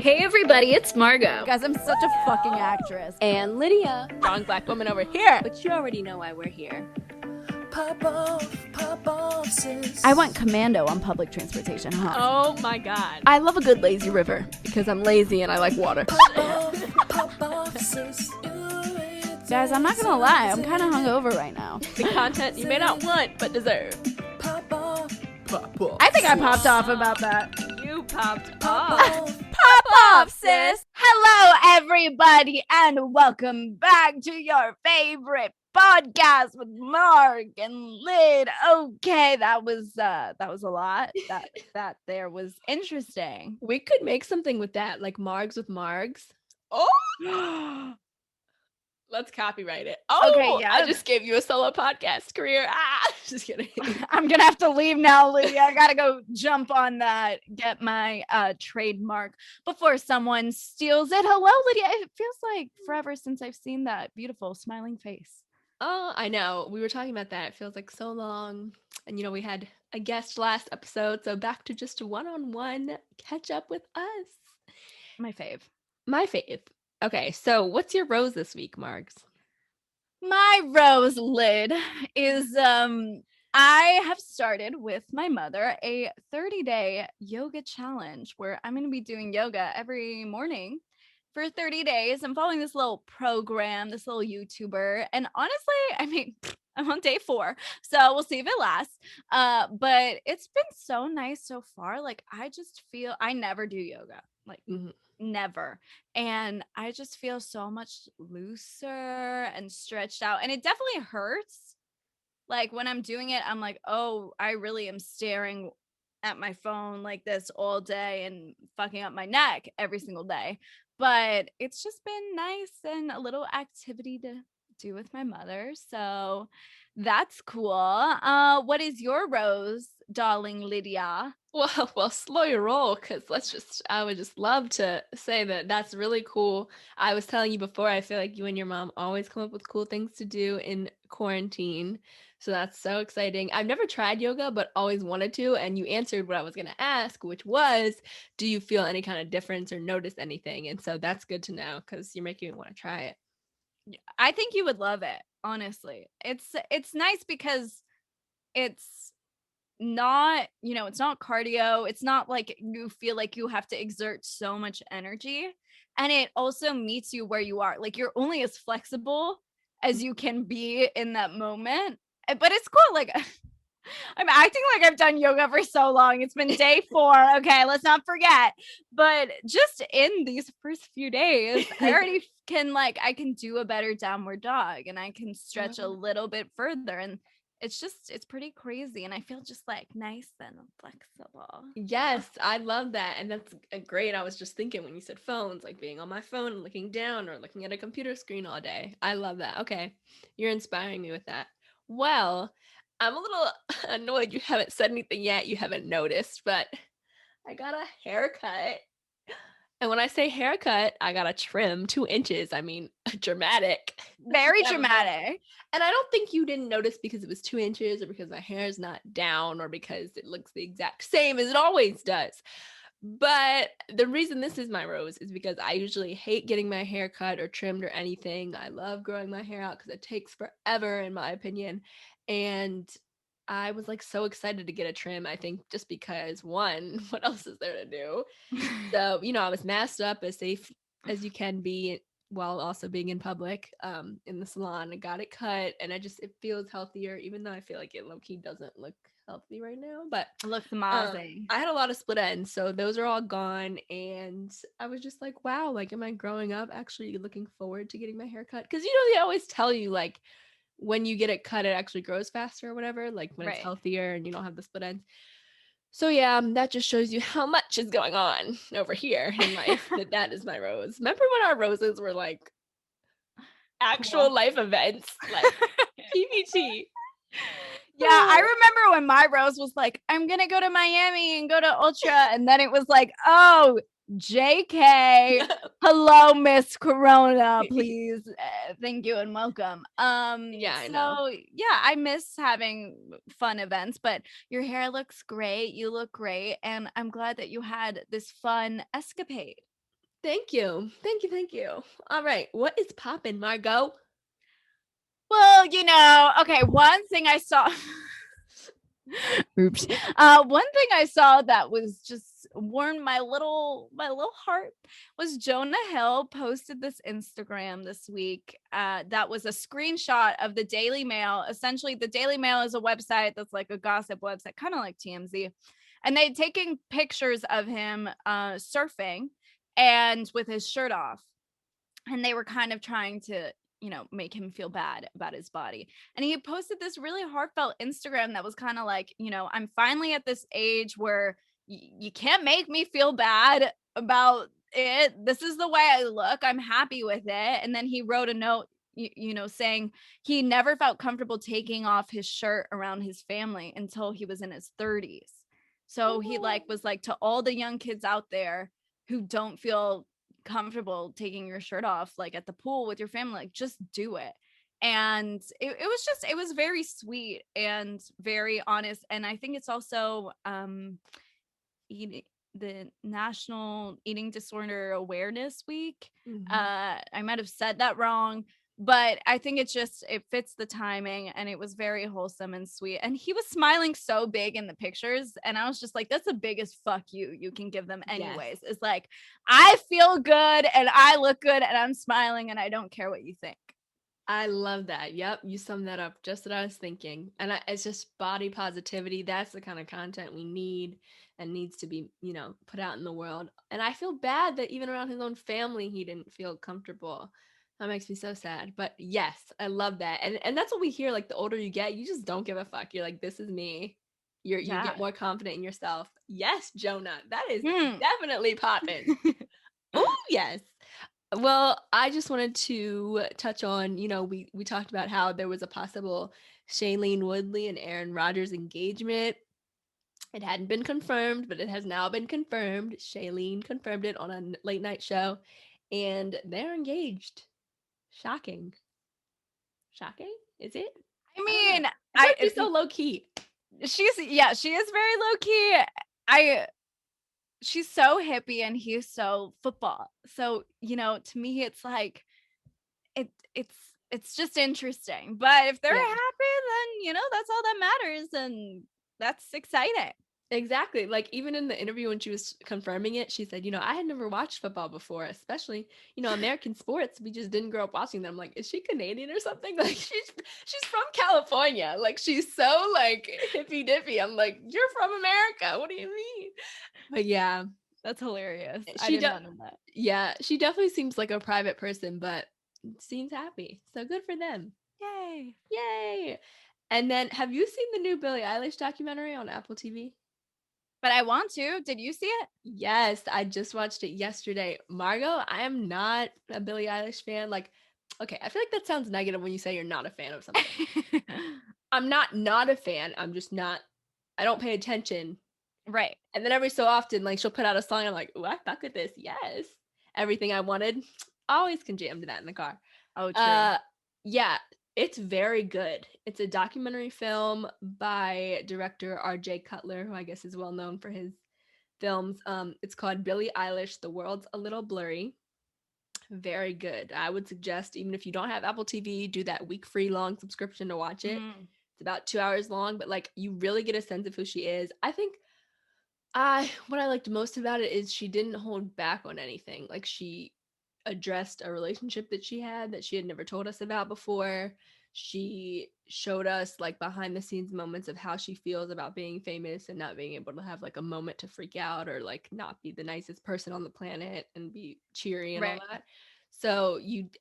Hey everybody, it's Margot. Guys, I'm such a fucking actress. And Lydia, Strong black woman over here. but you already know why we're here. Pop off, sis. I went commando on public transportation, huh? Oh my god. I love a good lazy river. Because I'm lazy and I like water. Pop off, sis. Guys, I'm not gonna lie, I'm kind of hungover right now. The content you may not want but deserve. Pop off. I think I popped off about that. You popped off. Pop off, sis! Hello, everybody, and welcome back to your favorite podcast with Mark and Lyd. Okay, that was a lot. That there was interesting. We could make something with that, like Margs with Margs. Oh! Let's copyright it. Oh, Okay, yeah. I just gave you a solo podcast career. Just kidding. I'm gonna have to leave now, Lydia. I gotta go jump on that, get my trademark before someone steals it. Hello, Lydia. It feels like forever since I've seen that beautiful smiling face. Oh, I know. We were talking about that. It feels like so long. And we had a guest last episode, so back to just a one-on-one catch up with us. My fave. My fave. Okay, so what's your rose this week, Margs? My rose, Lyd, is I have started with my mother a 30-day yoga challenge where I'm going to be doing yoga every morning for 30 days. I'm following this little program, this little YouTuber, and honestly, I mean, I'm on day 4, so we'll see if it lasts. But it's been so nice so far. Like, I just feel I never do yoga, like never, and I just feel so much looser and stretched out, and it definitely hurts. Like when I'm doing it, I'm like, oh, I really am staring at my phone like this all day and fucking up my neck every single day. But it's just been nice and a little activity to do with my mother. So that's cool. What is your rose, darling Lydia? Well, slow your roll, because I would just love to say that that's really cool. I was telling you before, I feel like you and your mom always come up with cool things to do in quarantine. So that's so exciting. I've never tried yoga, but always wanted to. And you answered what I was going to ask, which was, do you feel any kind of difference or notice anything? And so that's good to know, because you're making me want to try it. I think you would love it, honestly. It's nice because it's not, it's not cardio. It's not like you feel like you have to exert so much energy. And it also meets you where you are. Like, you're only as flexible as you can be in that moment. But it's cool. Like, I'm acting like I've done yoga for so long. It's been day 4. Okay, let's not forget. But just in these first few days, I already can, like, I can do a better downward dog and I can stretch a little bit further. And it's pretty crazy. And I feel just like nice and flexible. Yes, I love that. And that's great. I was just thinking when you said phones, like being on my phone and looking down or looking at a computer screen all day. I love that. Okay, you're inspiring me with that. Well, I'm a little annoyed you haven't said anything yet. You haven't noticed, but I got a haircut. And when I say haircut, I got a trim 2 inches. I mean, dramatic. Very dramatic. And I don't think you didn't notice because it was 2 inches or because my hair is not down or because it looks the exact same as it always does. But the reason this is my rose is because I usually hate getting my hair cut or trimmed or anything. I love growing my hair out because it takes forever, in my opinion. And I was like so excited to get a trim, I think, just because, one, what else is there to do? So, I was masked up as safe as you can be while also being in public in the salon. I got it cut and it feels healthier, even though I feel like it low-key doesn't look healthy right now. But It looks amazing. I had a lot of split ends, so those are all gone. And I was just like, wow, like, am I growing up actually looking forward to getting my hair cut? Because, they always tell you, like, when you get it cut, it actually grows faster or whatever, like when it's healthier and you don't have the split ends. So yeah, that just shows you how much is going on over here in life. that is my rose. Remember when our roses were like actual life events, like PBT? Yeah, I remember when my rose was like, I'm gonna go to Miami and go to Ultra, and then it was like, oh, JK, hello, Miss Corona, please, thank you and welcome. Yeah, I know. Yeah, I miss having fun events, but your hair looks great, you look great, and I'm glad that you had this fun escapade. Thank you. Thank you. Thank you. All right. What is poppin', Margot? Well, okay, one thing I saw. Oops. One thing I saw that was just warmed my little heart was Jonah Hill posted this Instagram this week. That was a screenshot of the Daily Mail. Essentially, the Daily Mail is a website that's like a gossip website, kind of like TMZ. And they'd taken pictures of him surfing and with his shirt off. And they were kind of trying to make him feel bad about his body. And he posted this really heartfelt Instagram that was kind of like, I'm finally at this age where you can't make me feel bad about it. This is the way I look. I'm happy with it. And then he wrote a note, saying he never felt comfortable taking off his shirt around his family until he was in his 30s. So he was like, to all the young kids out there who don't feel comfortable taking your shirt off like at the pool with your family, like just do it. And it was very sweet and very honest. And I think it's also the National Eating Disorder Awareness Week. I might have said that wrong, but I think it fits the timing, and it was very wholesome and sweet. And he was smiling so big in the pictures, and I was just like, that's the biggest fuck you can give them anyways. Yes. It's like, I feel good and I look good and I'm smiling and I don't care what you think. I love that. Yep, you summed that up. Just what I was thinking. And it's just body positivity. That's the kind of content we need and needs to be, put out in the world. And I feel bad that even around his own family, he didn't feel comfortable. That makes me so sad. But yes, I love that. And that's what we hear. Like, the older you get, you just don't give a fuck. You're like, this is me. You get more confident in yourself. Yes, Jonah, that is definitely popping. Oh, yes. Well, I just wanted to touch on, we talked about how there was a possible Shailene Woodley and Aaron Rodgers engagement. It hadn't been confirmed, but it has now been confirmed. Shailene confirmed it on a late night show, and they're engaged. Shocking. Is it? I mean, she's so low key. She is very low key. She's so hippie and he's so football. So, to me, it's like, it's just interesting. But if they're happy, then, that's all that matters. And that's exciting. Exactly. Like, even in the interview when she was confirming it, she said, I had never watched football before, especially, American sports. We just didn't grow up watching them. Like, is she Canadian or something? Like, she's from California. Like, she's so like hippy dippy. I'm like, you're from America. What do you mean? But yeah, that's hilarious. I did not know that. Yeah, she definitely seems like a private person, but seems happy. So good for them. Yay. And then, have you seen the new Billie Eilish documentary on Apple TV? But I want to. Did you see it? Yes, I just watched it yesterday. Margot, I am not a Billie Eilish fan. Like, okay, I feel like that sounds negative when you say you're not a fan of something. I'm not a fan. I'm just not, I don't pay attention. Right. And then every so often, like, she'll put out a song, I'm like, ooh, I fuck with this. Yes. Everything I Wanted. Always can jam to that in the car. Oh, true. Yeah. It's very good. It's a documentary film by director R.J. Cutler, who I guess is well known for his films. It's called Billie Eilish, The World's a Little Blurry. Very good. I would suggest, even if you don't have Apple TV, do that week-free long subscription to watch it. It's about 2 hours long, but like, you really get a sense of who she is. I think what I liked most about it is she didn't hold back on anything. Like, she addressed a relationship that she had never told us about before. She showed us like behind the scenes moments of how she feels about being famous and not being able to have like a moment to freak out or like not be the nicest person on the planet and be cheery and all that. So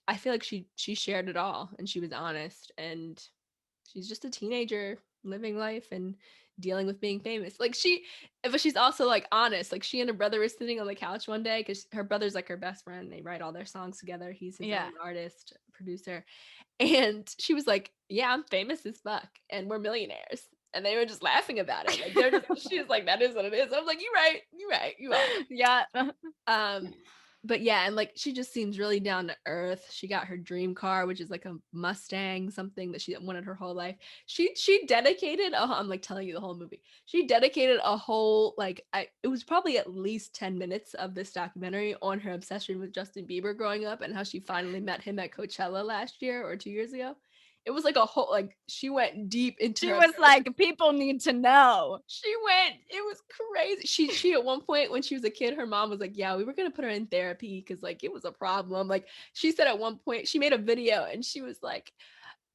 I feel like she shared it all, and she was honest, and she's just a teenager living life and dealing with being famous. Like, but she's also like honest. Like, she and her brother were sitting on the couch one day because her brother's like her best friend. They write all their songs together. He's his own artist, producer. And she was like, yeah, I'm famous as fuck and we're millionaires. And they were just laughing about it. Like, she was like, that is what it is. I was like, you right, you are. Yeah. But yeah, and like she just seems really down to earth. She got her dream car, which is like a Mustang, something that she wanted her whole life. She dedicated I'm like telling you the whole movie. She dedicated a whole it was probably at least 10 minutes of this documentary on her obsession with Justin Bieber growing up and how she finally met him at Coachella last year or 2 years ago. It was like a whole she went deep into She her was like, people need to know. it was crazy. She at one point when she was a kid, her mom was like, yeah, we were gonna put her in therapy because like it was a problem. Like she said at one point, she made a video and she was like,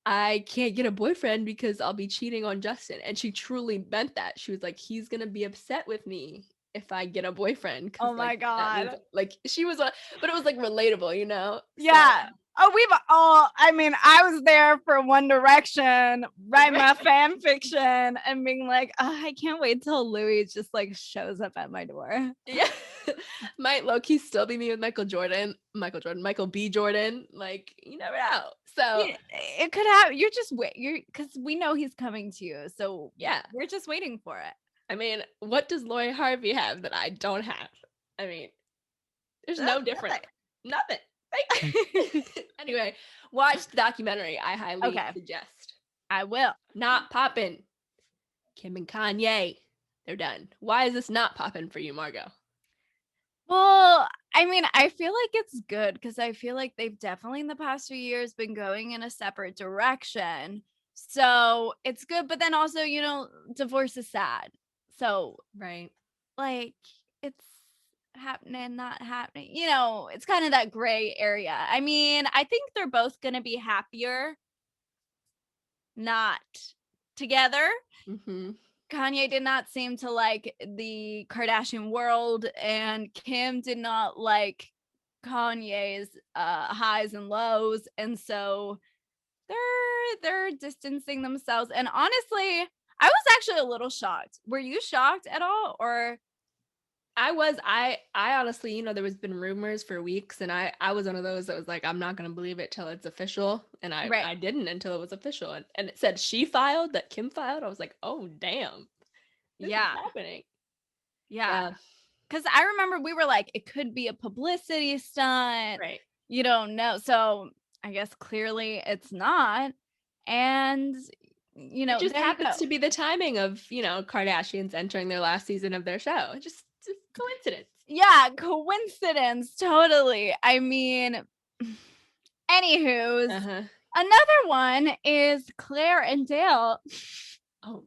I can't get a boyfriend because I'll be cheating on Justin. And she truly meant that. She was like, he's gonna be upset with me if I get a boyfriend. Oh my That means, God. like she was but it was like relatable, you know? Yeah. Oh, I mean, I was there for One Direction, write my fan fiction and being like, oh, I can't wait till Louis just like shows up at my door. Yeah. Might low-key still be me with Michael B. Jordan. Like, you never know. So It could have, because we know he's coming to you. So yeah, we're just waiting for it. I mean, what does Lori Harvey have that I don't have? I mean, there's no difference. Nothing. Anyway, watch the documentary. I highly suggest. I will. Not poppin'. Kim and Kanye, they're done. Why is this not poppin' for you, Margot? Well, I mean, I feel like it's good because I feel like they've definitely in the past few years been going in a separate direction. So it's good. But then also, divorce is sad. So, right. Like, it's happening, not happening. It's kind of that gray area. I mean, I think they're both going to be happier not together. Mm-hmm. Kanye did not seem to like the Kardashian world, and Kim did not like Kanye's highs and lows, and so they're distancing themselves. And honestly, I was actually a little shocked. Were you shocked at all, or? I honestly, there was been rumors for weeks, and I was one of those that was like, I'm not gonna believe it till it's official, and I didn't until it was official, and it said she filed, that Kim filed. I was like, oh damn, this is happening. Yeah, because I remember we were like, it could be a publicity stunt, right? You don't know, so I guess clearly it's not, and it just happens to be the timing of Kardashians entering their last season of their show. Just coincidence. Yeah, coincidence, totally. I mean, anywho's, another one is Claire and Dale. Oh,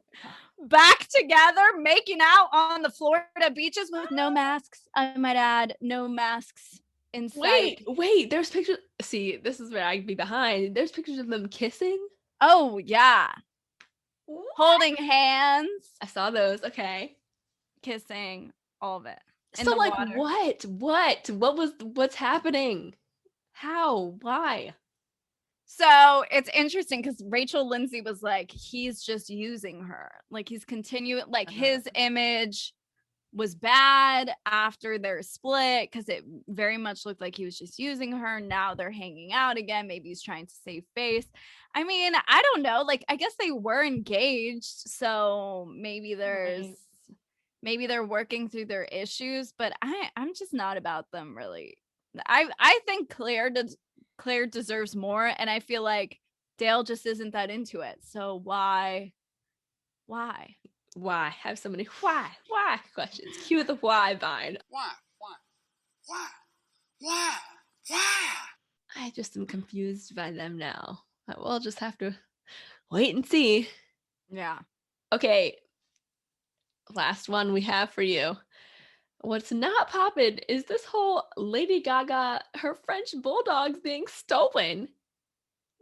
back together, making out on the Florida beaches with no masks. I might add, no masks in sight. Wait, there's pictures. See, this is where I'd be behind. There's pictures of them kissing. Oh, yeah. What? Holding hands. I saw those. Okay. Kissing, all of it. So like water. What's happening? How? Why? So it's interesting because Rachel Lindsay was like, he's just using her. Like he's continuing, like his image was bad after their split because it very much looked like he was just using her. Now they're hanging out again. Maybe he's trying to save face. I mean, I don't know. Like, I guess they were engaged. So maybe maybe they're working through their issues, but I'm just not about them really. I think Claire deserves more, and I feel like Dale just isn't that into it. So why? Have so many why questions. Cue the why vine. Why? I just am confused by them now. We'll just have to wait and see. Yeah. Okay. Last one we have for you. What's not poppin' is this whole Lady Gaga, her French bulldogs being stolen.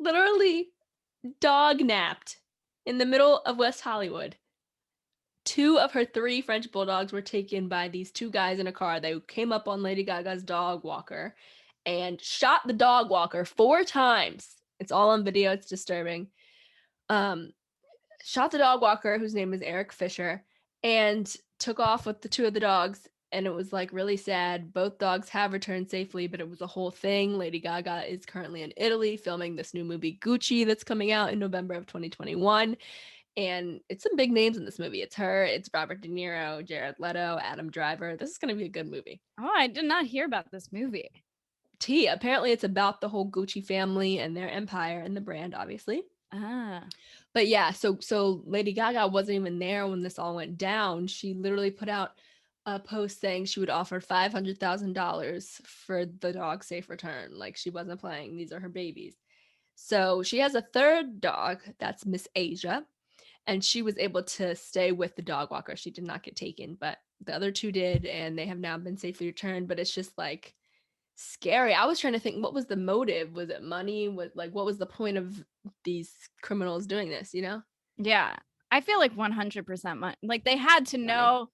Literally dognapped in the middle of West Hollywood. 2 of her 3 French bulldogs were taken by these 2 guys in a car. They came up on Lady Gaga's dog walker and shot the dog walker 4 times. It's all on video. It's disturbing. Shot the dog walker, whose name is Eric Fisher, and took off with the 2 of the dogs. And it was like really sad. Both dogs have returned safely, but it was a whole thing. Lady Gaga is currently in Italy filming this new movie Gucci that's coming out in November of 2021. And it's some big names in this movie. It's her, it's Robert De Niro, Jared Leto, Adam Driver. This is going to be a good movie. Oh, I did not hear about this movie. Apparently it's about the whole Gucci family and their empire and the brand, obviously. But yeah, so Lady Gaga wasn't even there when this all went down. She literally put out a post saying she would offer $500,000 for the dog's safe return. Like, she wasn't playing. These are her babies. So she has a third dog, that's Miss Asia, and she was able to stay with the dog walker. She did not get taken, but the other two did, and they have now been safely returned. But it's just like scary. I was trying to think, what was the motive? Was it money? What was the point of these criminals doing this, you know? Yeah. I feel like 100% money. Like, they had to know,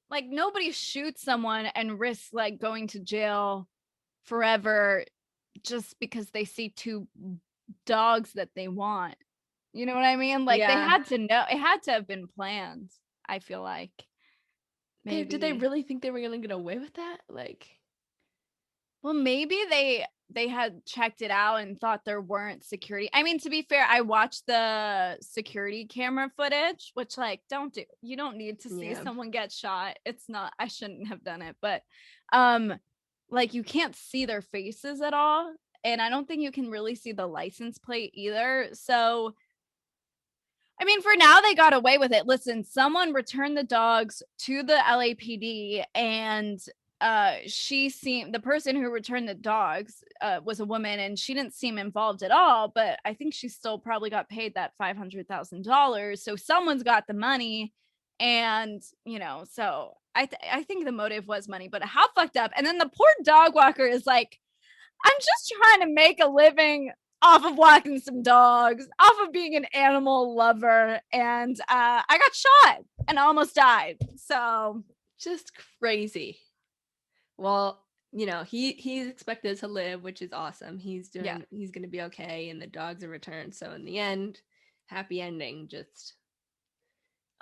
like, nobody shoots someone and risks like going to jail forever just because they see two dogs that they want. You know what I mean? Like, they had to know. It had to have been planned, I feel like. Maybe. Did they really think they were going to get away with that? Like, well, maybe they had checked it out and thought there weren't security. I mean, to be fair, I watched the security camera footage, which, like, you don't need to see someone get shot. It's not, I shouldn't have done it, but like, you can't see their faces at all. And I don't think you can really see the license plate either. So, I mean, for now, they got away with it. Listen, someone returned the dogs to the LAPD, and the person who returned the dogs was a woman, and she didn't seem involved at all, but I think she still probably got paid that $500,000. So someone's got the money, and, you know, so I think the motive was money. But how fucked up. And then the poor dog walker is like, I'm just trying to make a living off of walking some dogs, off of being an animal lover, and I got shot and almost died. So just crazy. Well, you know, he's expected to live, which is awesome. He's going to be okay, and the dogs are returned. So in the end, happy ending. Just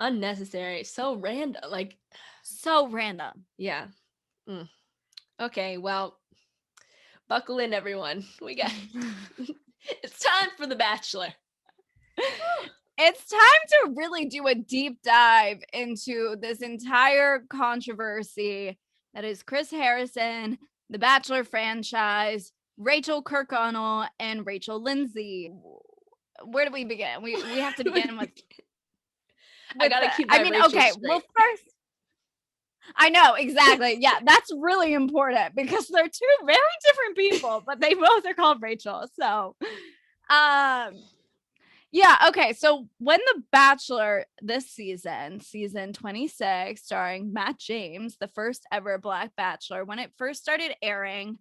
unnecessary. So random. Like, so random. Yeah. Okay, well, buckle in, everyone. We got it's time for The Bachelor. It's time to really do a deep dive into this entire controversy that is Chris Harrison, the Bachelor franchise, Racheal Kirkconnell, and Rachel Lindsay. Where do we begin? We have to begin with I gotta keep my Rachel straight. Well, first, I know, exactly. Yeah, that's really important because they're two very different people, but they both are called Rachel. So, yeah, okay. So when The Bachelor this season 26, starring Matt James, the first ever Black Bachelor, when it first started airing,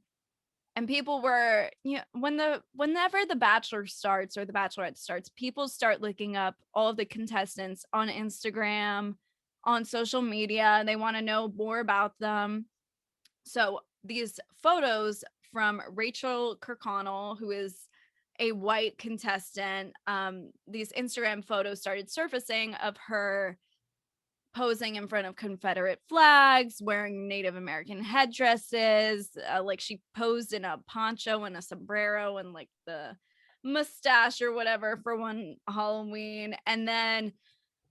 and people were, you know, whenever The Bachelor starts or The Bachelorette starts, people start looking up all of the contestants on Instagram, on social media, and they want to know more about them. So these photos from Racheal Kirkconnell, who is a white contestant, these Instagram photos started surfacing of her posing in front of Confederate flags, wearing Native American headdresses. Like, she posed in a poncho and a sombrero and like the mustache or whatever for one Halloween. And then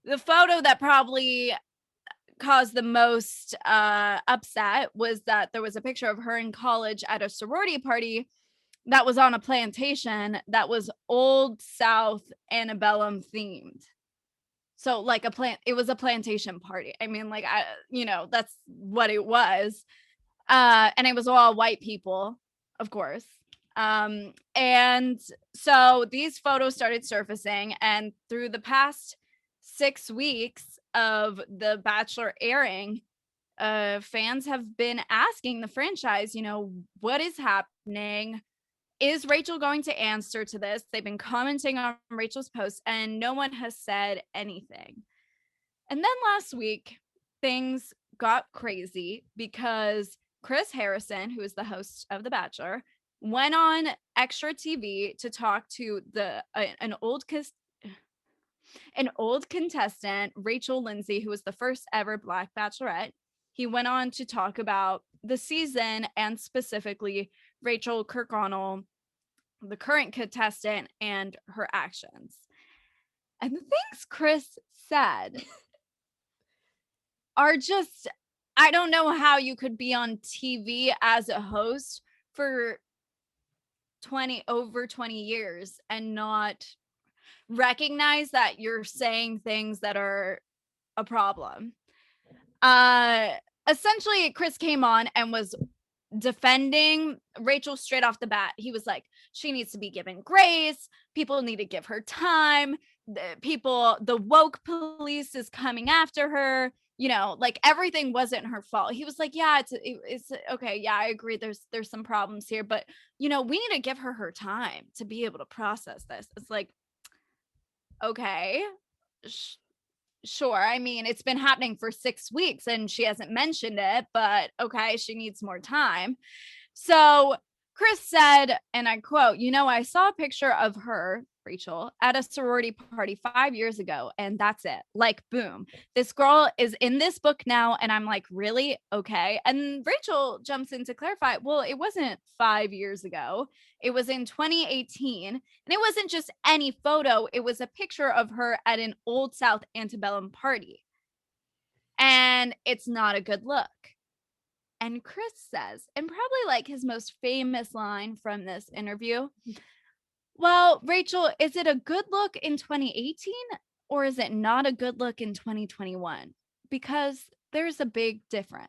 the photo that probably caused the most upset was that there was a picture of her in college at a sorority party that was on a plantation that was Old South antebellum themed. So like it was a plantation party. I mean, like, that's what it was. And it was all white people, of course. And so these photos started surfacing, and through the past 6 weeks of The Bachelor airing, fans have been asking the franchise, you know, what is happening? Is Racheal going to answer to this? They've been commenting on Rachel's posts, and no one has said anything. And then last week, things got crazy because Chris Harrison, who is the host of The Bachelor, went on Extra TV to talk to an old contestant, Rachel Lindsay, who was the first ever Black Bachelorette. He went on to talk about the season and specifically Racheal Kirkconnell, the current contestant, and her actions. And the things Chris said are just, I don't know how you could be on TV as a host for over 20 years and not recognize that you're saying things that are a problem. Essentially, Chris came on and was defending Racheal straight off the bat. He was like, she needs to be given grace. People need to give her time. The woke police is coming after her. You know, like everything wasn't her fault. He was like, yeah, it's okay. Yeah, I agree. There's some problems here, but you know, we need to give her time to be able to process this. It's like, okay, sure. I mean, it's been happening for 6 weeks and she hasn't mentioned it, but okay, she needs more time. So Chris said, and I quote, you know, I saw a picture of her, Racheal, at a sorority party 5 years ago, and that's it. Like, boom. This girl is in this book now, and I'm like, really? Okay. And Racheal jumps in to clarify, well, it wasn't 5 years ago. It was in 2018, and it wasn't just any photo. It was a picture of her at an Old South antebellum party. And it's not a good look. And Chris says, and probably like his most famous line from this interview, well, Racheal, is it a good look in 2018 or is it not a good look in 2021? Because there's a big difference.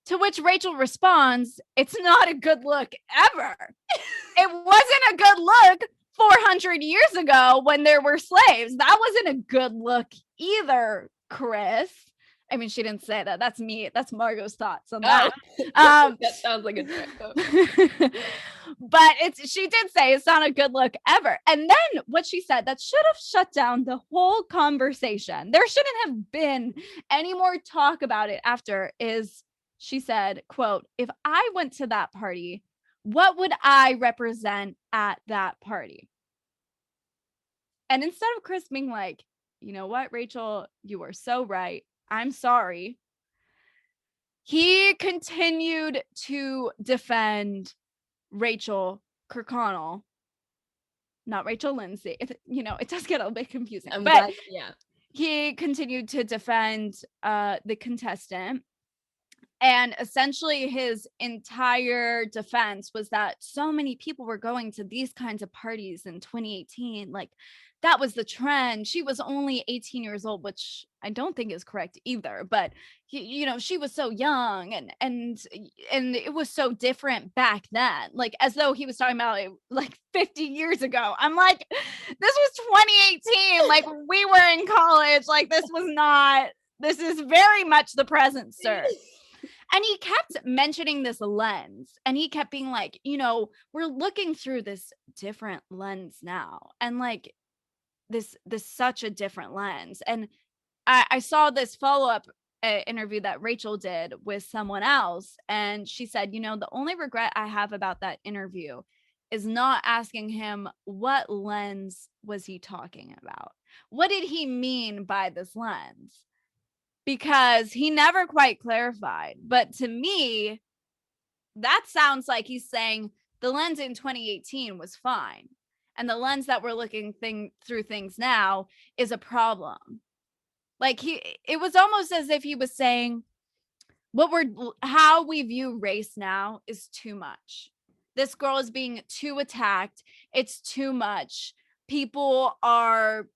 To which Racheal responds, it's not a good look ever. It wasn't a good look 400 years ago when there were slaves. That wasn't a good look either, Chris. I mean, she didn't say that. That's me. That's Margot's thoughts on that. That sounds like a joke. But she did say it's not a good look ever. And then what she said that should have shut down the whole conversation. There shouldn't have been any more talk about it after is she said, quote, if I went to that party, what would I represent at that party? And instead of Chris being like, you know what, Racheal, you are so right. I'm sorry. He continued to defend Racheal Kirkconnell, not Rachel Lindsay. You know, it does get a bit confusing. But yeah. He continued to defend the contestant. And essentially his entire defense was that so many people were going to these kinds of parties in 2018. Like, that was the trend. She was only 18 years old, which I don't think is correct either. But you know, she was so young, and it was so different back then. Like, as though he was talking about it like 50 years ago. I'm like, this was 2018. Like, we were in college. Like, this is very much the present, sir. And he kept mentioning this lens, and he kept being like, you know, we're looking through this different lens now. And like, this such a different lens. And I saw this follow-up interview that Racheal did with someone else. And she said, you know, the only regret I have about that interview is not asking him what lens was he talking about? What did he mean by this lens? Because he never quite clarified. But to me, that sounds like he's saying the lens in 2018 was fine. And the lens that we're looking through things now is a problem. Like, it was almost as if he was saying, how we view race now is too much. This girl is being too attacked. It's too much. People are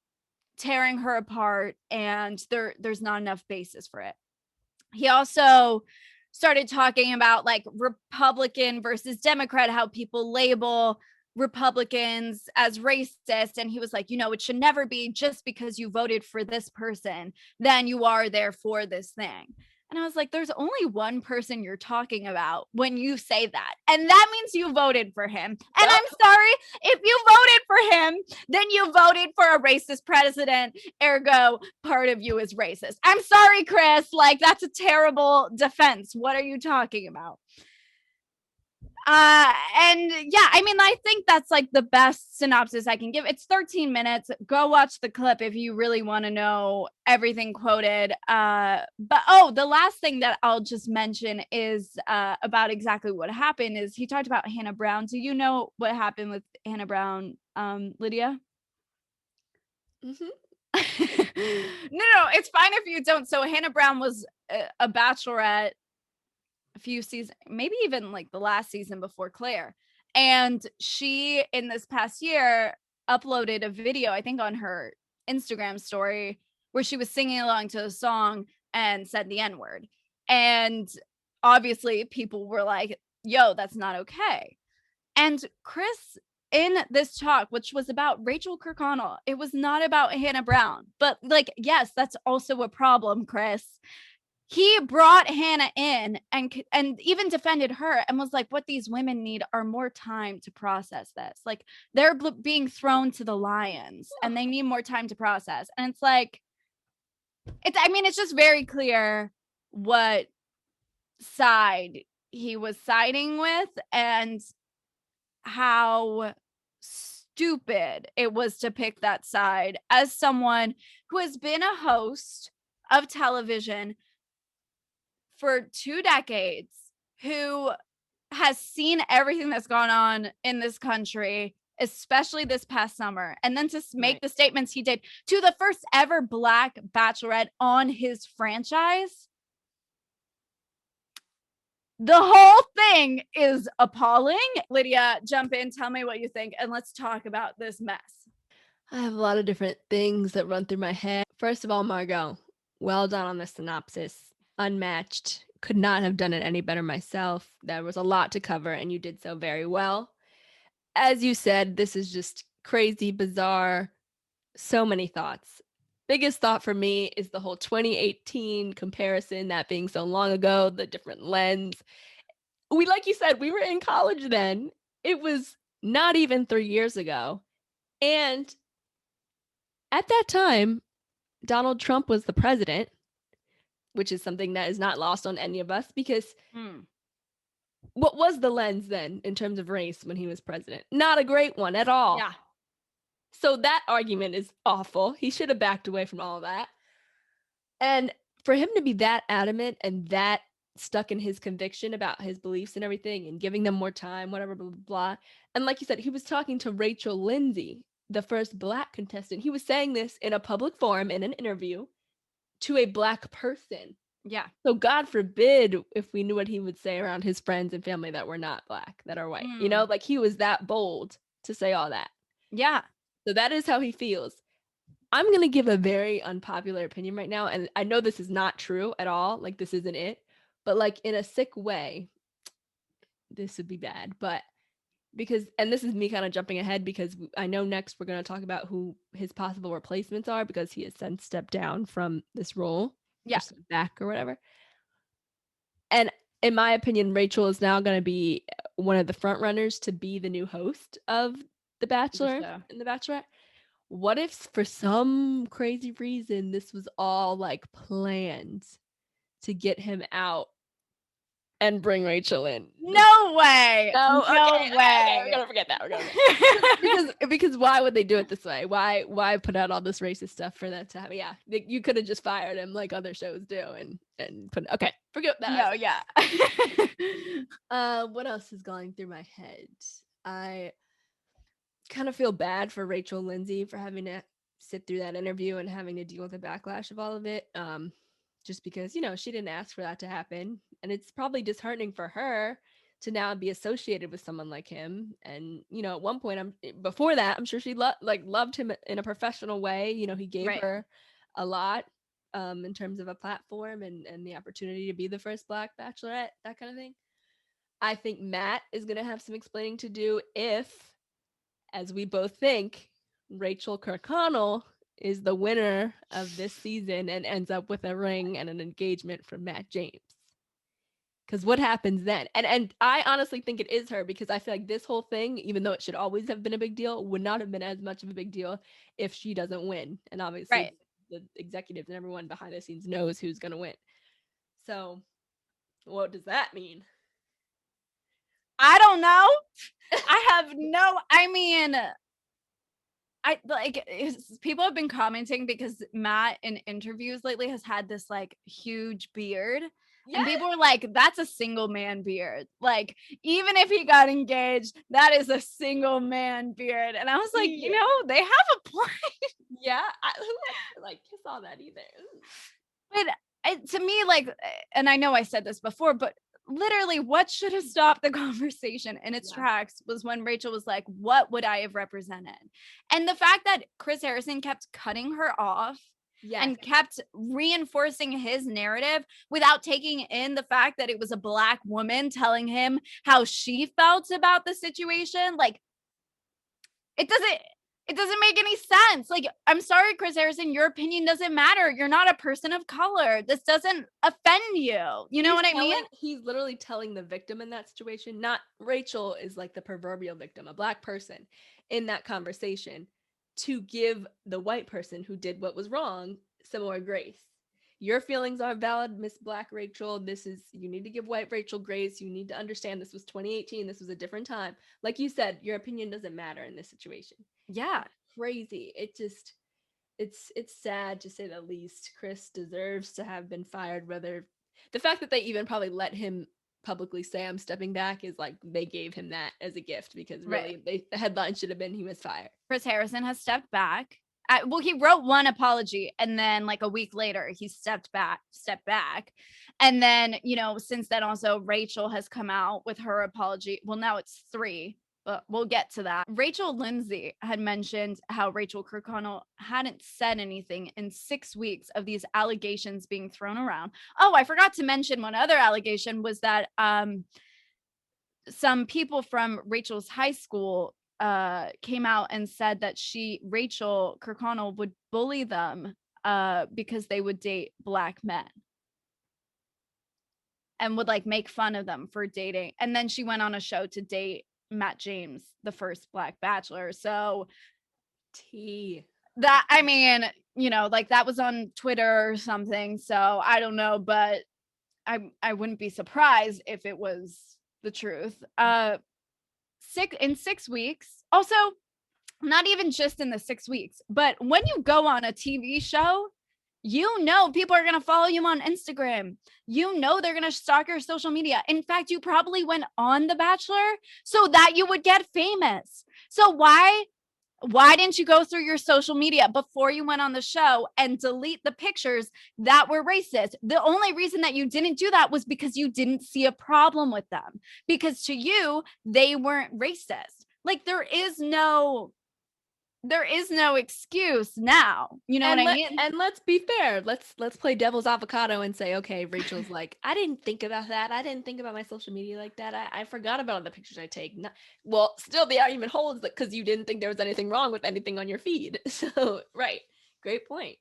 tearing her apart, and there's not enough basis for it. He also started talking about like Republican versus Democrat, how people label Republicans as racist. And he was like, you know, it should never be just because you voted for this person, then you are there for this thing. And I was like, there's only one person you're talking about when you say that. And that means you voted for him. And I'm sorry, if you voted for him, then you voted for a racist president. Ergo, part of you is racist. I'm sorry, Chris. Like, that's a terrible defense. What are you talking about? And yeah, I mean, I think that's like the best synopsis I can give. It's 13 minutes. Go watch the clip if you really want to know everything quoted. But the last thing that I'll just mention is about exactly what happened is he talked about Hannah Brown. Do you know what happened with Hannah Brown, Lydia? No, it's fine if you don't. So Hannah Brown was a bachelorette a few seasons, maybe even like the last season before Claire. And she, in this past year, uploaded a video, I think on her Instagram story, where she was singing along to a song and said the N-word. And obviously people were like, yo, that's not okay. And Chris, in this talk, which was about Racheal Kirkconnell, it was not about Hannah Brown. But like, yes, that's also a problem, Chris. He brought Hannah in and even defended her and was like, what these women need are more time to process this. Like, they're being thrown to the lions and they need more time to process. And it's like, it's just very clear what side he was siding with and how stupid it was to pick that side as someone who has been a host of television for 2 decades, who has seen everything that's gone on in this country, especially this past summer, and then to make the statements he did to the first ever Black bachelorette on his franchise. The whole thing is appalling. Lydia, jump in, tell me what you think, and let's talk about this mess. I have a lot of different things that run through my head. First of all, Margot, well done on the synopsis. Unmatched. Could not have done it any better myself. There was a lot to cover, and you did so very well. As you said, this is just crazy, bizarre, so many thoughts. Biggest thought for me is the whole 2018 comparison, that being so long ago, the different lens. Like you said, we were in college then. It was not even 3 years ago. And at that time, Donald Trump was the president, which is something that is not lost on any of us, because what was the lens then in terms of race when he was president? Not a great one at all. Yeah. So that argument is awful. He should have backed away from all of that. And for him to be that adamant and that stuck in his conviction about his beliefs and everything and giving them more time, whatever, blah, blah, blah. And like you said, he was talking to Rachael Lindsay, the first Black contestant. He was saying this in a public forum in an interview to a Black person. Yeah. So God forbid if we knew what he would say around his friends and family that were not Black, that are white. You know, like he was that bold to say all that. Yeah. So that is how he feels. I'm going to give a very unpopular opinion right now. And I know this is not true at all. Like, this isn't it. But like in a sick way, this would be bad. But because, and this is me kind of jumping ahead, because I know next we're going to talk about who his possible replacements are, because he has since stepped down from this role. Yeah. Back or whatever. And in my opinion, Racheal is now going to be one of the front runners to be the new host of The Bachelor and The Bachelorette. What if for some crazy reason this was all like planned to get him out and bring Racheal in? No way. No way. Okay, we're gonna forget that. Because why would they do it this way? Why put out all this racist stuff for that to happen? Yeah, you could have just fired him like other shows do and put. Okay, forget that. No, yeah. What else is going through my head? I kind of feel bad for Rachael Lindsay for having to sit through that interview and having to deal with the backlash of all of it. Just because, she didn't ask for that to happen. And it's probably disheartening for her to now be associated with someone like him. And, at one point, before that, I'm sure she loved him in a professional way. He gave her a lot in terms of a platform and the opportunity to be the first Black bachelorette, that kind of thing. I think Matt is going to have some explaining to do if, as we both think, Racheal Kirkconnell is the winner of this season and ends up with a ring and an engagement from Matt James. Because what happens then? And I honestly think it is her, because I feel like this whole thing, even though it should always have been a big deal, would not have been as much of a big deal if she doesn't win. And obviously the executives and everyone behind the scenes knows who's going to win. So what does that mean? I don't know. People have been commenting because Matt in interviews lately has had this like huge beard, And people were like, that's a single man beard. Like, even if he got engaged, that is a single man beard. And I was like, you know, they have a point. Yeah, who wants to like kiss all that either? But to me, like, and I know I said this before, but literally what should have stopped the conversation in its tracks was when Racheal was like, what would I have represented? And the fact that Chris Harrison kept cutting her off and kept reinforcing his narrative without taking in the fact that it was a Black woman telling him how she felt about the situation. Like, it doesn't make any sense. Like, I'm sorry, Chris Harrison, your opinion doesn't matter. You're not a person of color. This doesn't offend you. You know what I mean? He's literally telling the victim in that situation, not Racheal is like the proverbial victim, a Black person in that conversation, to give the white person who did what was wrong some more grace. Your feelings are valid, Miss Black Racheal. You need to give white Racheal grace. You need to understand this was 2018. This was a different time. Like you said, your opinion doesn't matter in this situation. Yeah. Crazy. It's sad to say the least. Chris deserves to have been fired. Whether the fact that they even probably let him publicly say I'm stepping back is like they gave him that as a gift, because really the headline should have been he was fired. Chris Harrison has stepped back. Well, he wrote one apology, and then like a week later he stepped back. And then, you know, since then also Racheal has come out with her apology. Well, now it's 3, but we'll get to that. Rachel Lindsay had mentioned how Racheal Kirkconnell hadn't said anything in 6 weeks of these allegations being thrown around. Oh, I forgot to mention one other allegation was that some people from Racheal's high school came out and said that Racheal Kirkconnell would bully them because they would date Black men and would like make fun of them for dating. And then she went on a show to date Matt James, the first Black Bachelor. So that, I mean, you know, like that was on Twitter or something. So I don't know, but I wouldn't be surprised if it was the truth. In 6 weeks. Also, not even just in the 6 weeks, but when you go on a TV show, you know people are going to follow you on Instagram. You know they're going to stalk your social media. In fact, you probably went on The Bachelor so that you would get famous. So why didn't you go through your social media before you went on the show and delete the pictures that were racist? The only reason that you didn't do that was because you didn't see a problem with them, because to you, they weren't racist. Like, there is no excuse now. You know what I mean? And let's be fair. Let's play devil's avocado and say, okay, Rachel's like, I didn't think about that. I didn't think about my social media like that. I forgot about all the pictures I take. Well, still the argument holds that because you didn't think there was anything wrong with anything on your feed. So, right. Great point.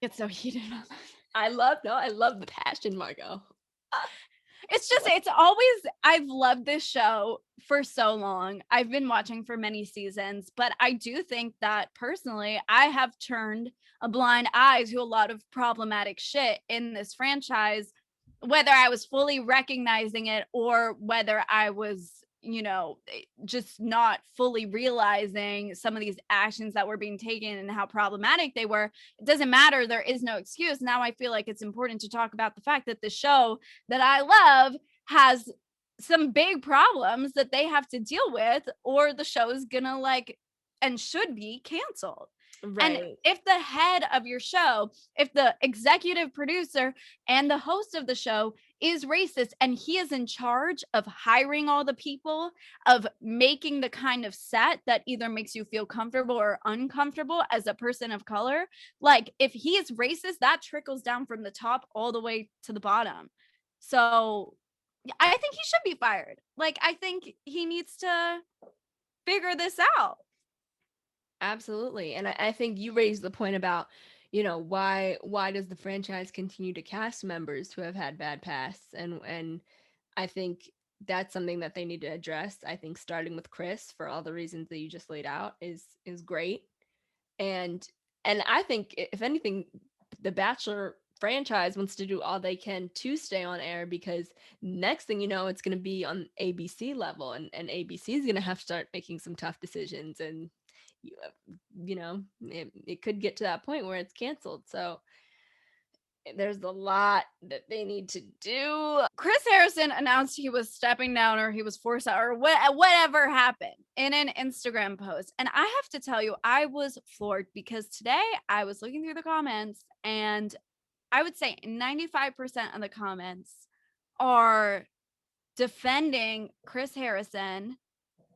It's so heated on that. I love the passion, Margot. I've loved this show for so long. I've been watching for many seasons, but I do think that personally, I have turned a blind eye to a lot of problematic shit in this franchise, whether I was fully recognizing it or whether I was, you know, just not fully realizing some of these actions that were being taken and how problematic they were. It doesn't matter. There is no excuse. Now I feel like it's important to talk about the fact that the show that I love has some big problems that they have to deal with, or the show is gonna like and should be canceled. Right. And if the head of your show, if the executive producer and the host of the show is racist and he is in charge of hiring all the people, of making the kind of set that either makes you feel comfortable or uncomfortable as a person of color, like if he is racist, that trickles down from the top all the way to the bottom. So I think he should be fired. Like, I think he needs to figure this out. Absolutely. And I think you raised the point about, you know, why does the franchise continue to cast members who have had bad pasts? And I think that's something that they need to address. I think starting with Chris, for all the reasons that you just laid out, is great. And I think if anything, the Bachelor franchise wants to do all they can to stay on air, because next thing you know, it's going to be on ABC level, and ABC is going to have to start making some tough decisions, and you know, it could get to that point where it's canceled. So there's a lot that they need to do. Chris Harrison announced he was stepping down or he was forced out or whatever happened in an Instagram post. And I have to tell you, I was floored because today I was looking through the comments and I would say 95% of the comments are defending Chris Harrison,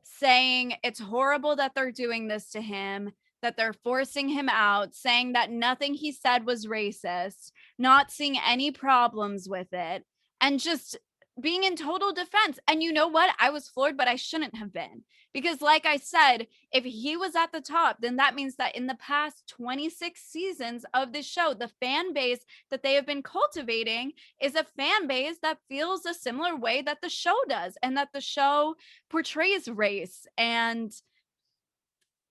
saying it's horrible that they're doing this to him, that they're forcing him out, saying that nothing he said was racist, not seeing any problems with it, and just being in total defense. And you know what? I was floored, but I shouldn't have been. Because like I said, if he was at the top, then that means that in the past 26 seasons of this show, the fan base that they have been cultivating is a fan base that feels a similar way that the show does, and that the show portrays race. And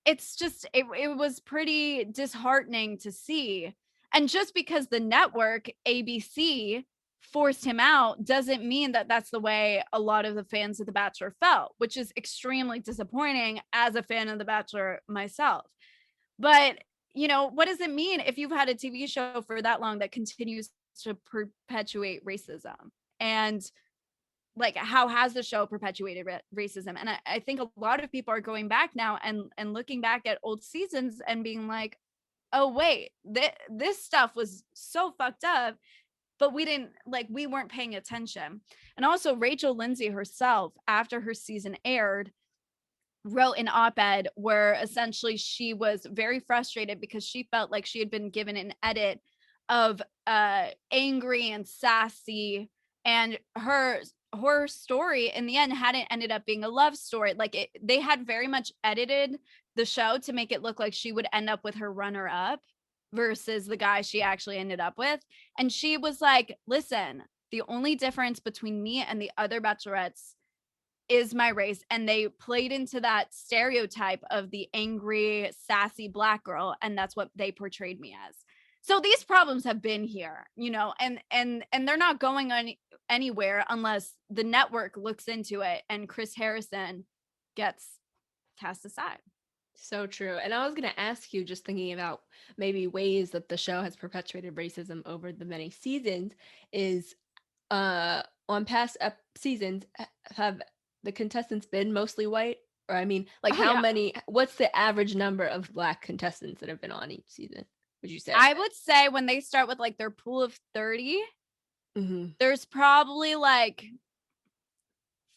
it's just, it was pretty disheartening to see. And just because the network, ABC, forced him out doesn't mean that that's the way a lot of the fans of The Bachelor felt, which is extremely disappointing as a fan of The Bachelor myself. But, you know, what does it mean if you've had a TV show for that long that continues to perpetuate racism? And like, how has the show perpetuated racism? And I think a lot of people are going back now and looking back at old seasons and being like, oh, wait, this stuff was so fucked up, but we weren't paying attention. And also Rachel Lindsay herself, after her season aired, wrote an op-ed where essentially she was very frustrated because she felt like she had been given an edit of angry and sassy, and her story in the end hadn't ended up being a love story. Like they had very much edited the show to make it look like she would end up with her runner-up versus the guy she actually ended up with. And she was like, listen, the only difference between me and the other bachelorettes is my race. And they played into that stereotype of the angry, sassy Black girl, and that's what they portrayed me as. So these problems have been here, you know, and they're not going anywhere unless the network looks into it and Chris Harrison gets cast aside. So true. And I was going to ask you, just thinking about maybe ways that the show has perpetuated racism over the many seasons, is on past seasons, have the contestants been mostly white? Or I mean, like what's the average number of Black contestants that have been on each season, would you say? I would say when they start with like their pool of 30, there's probably like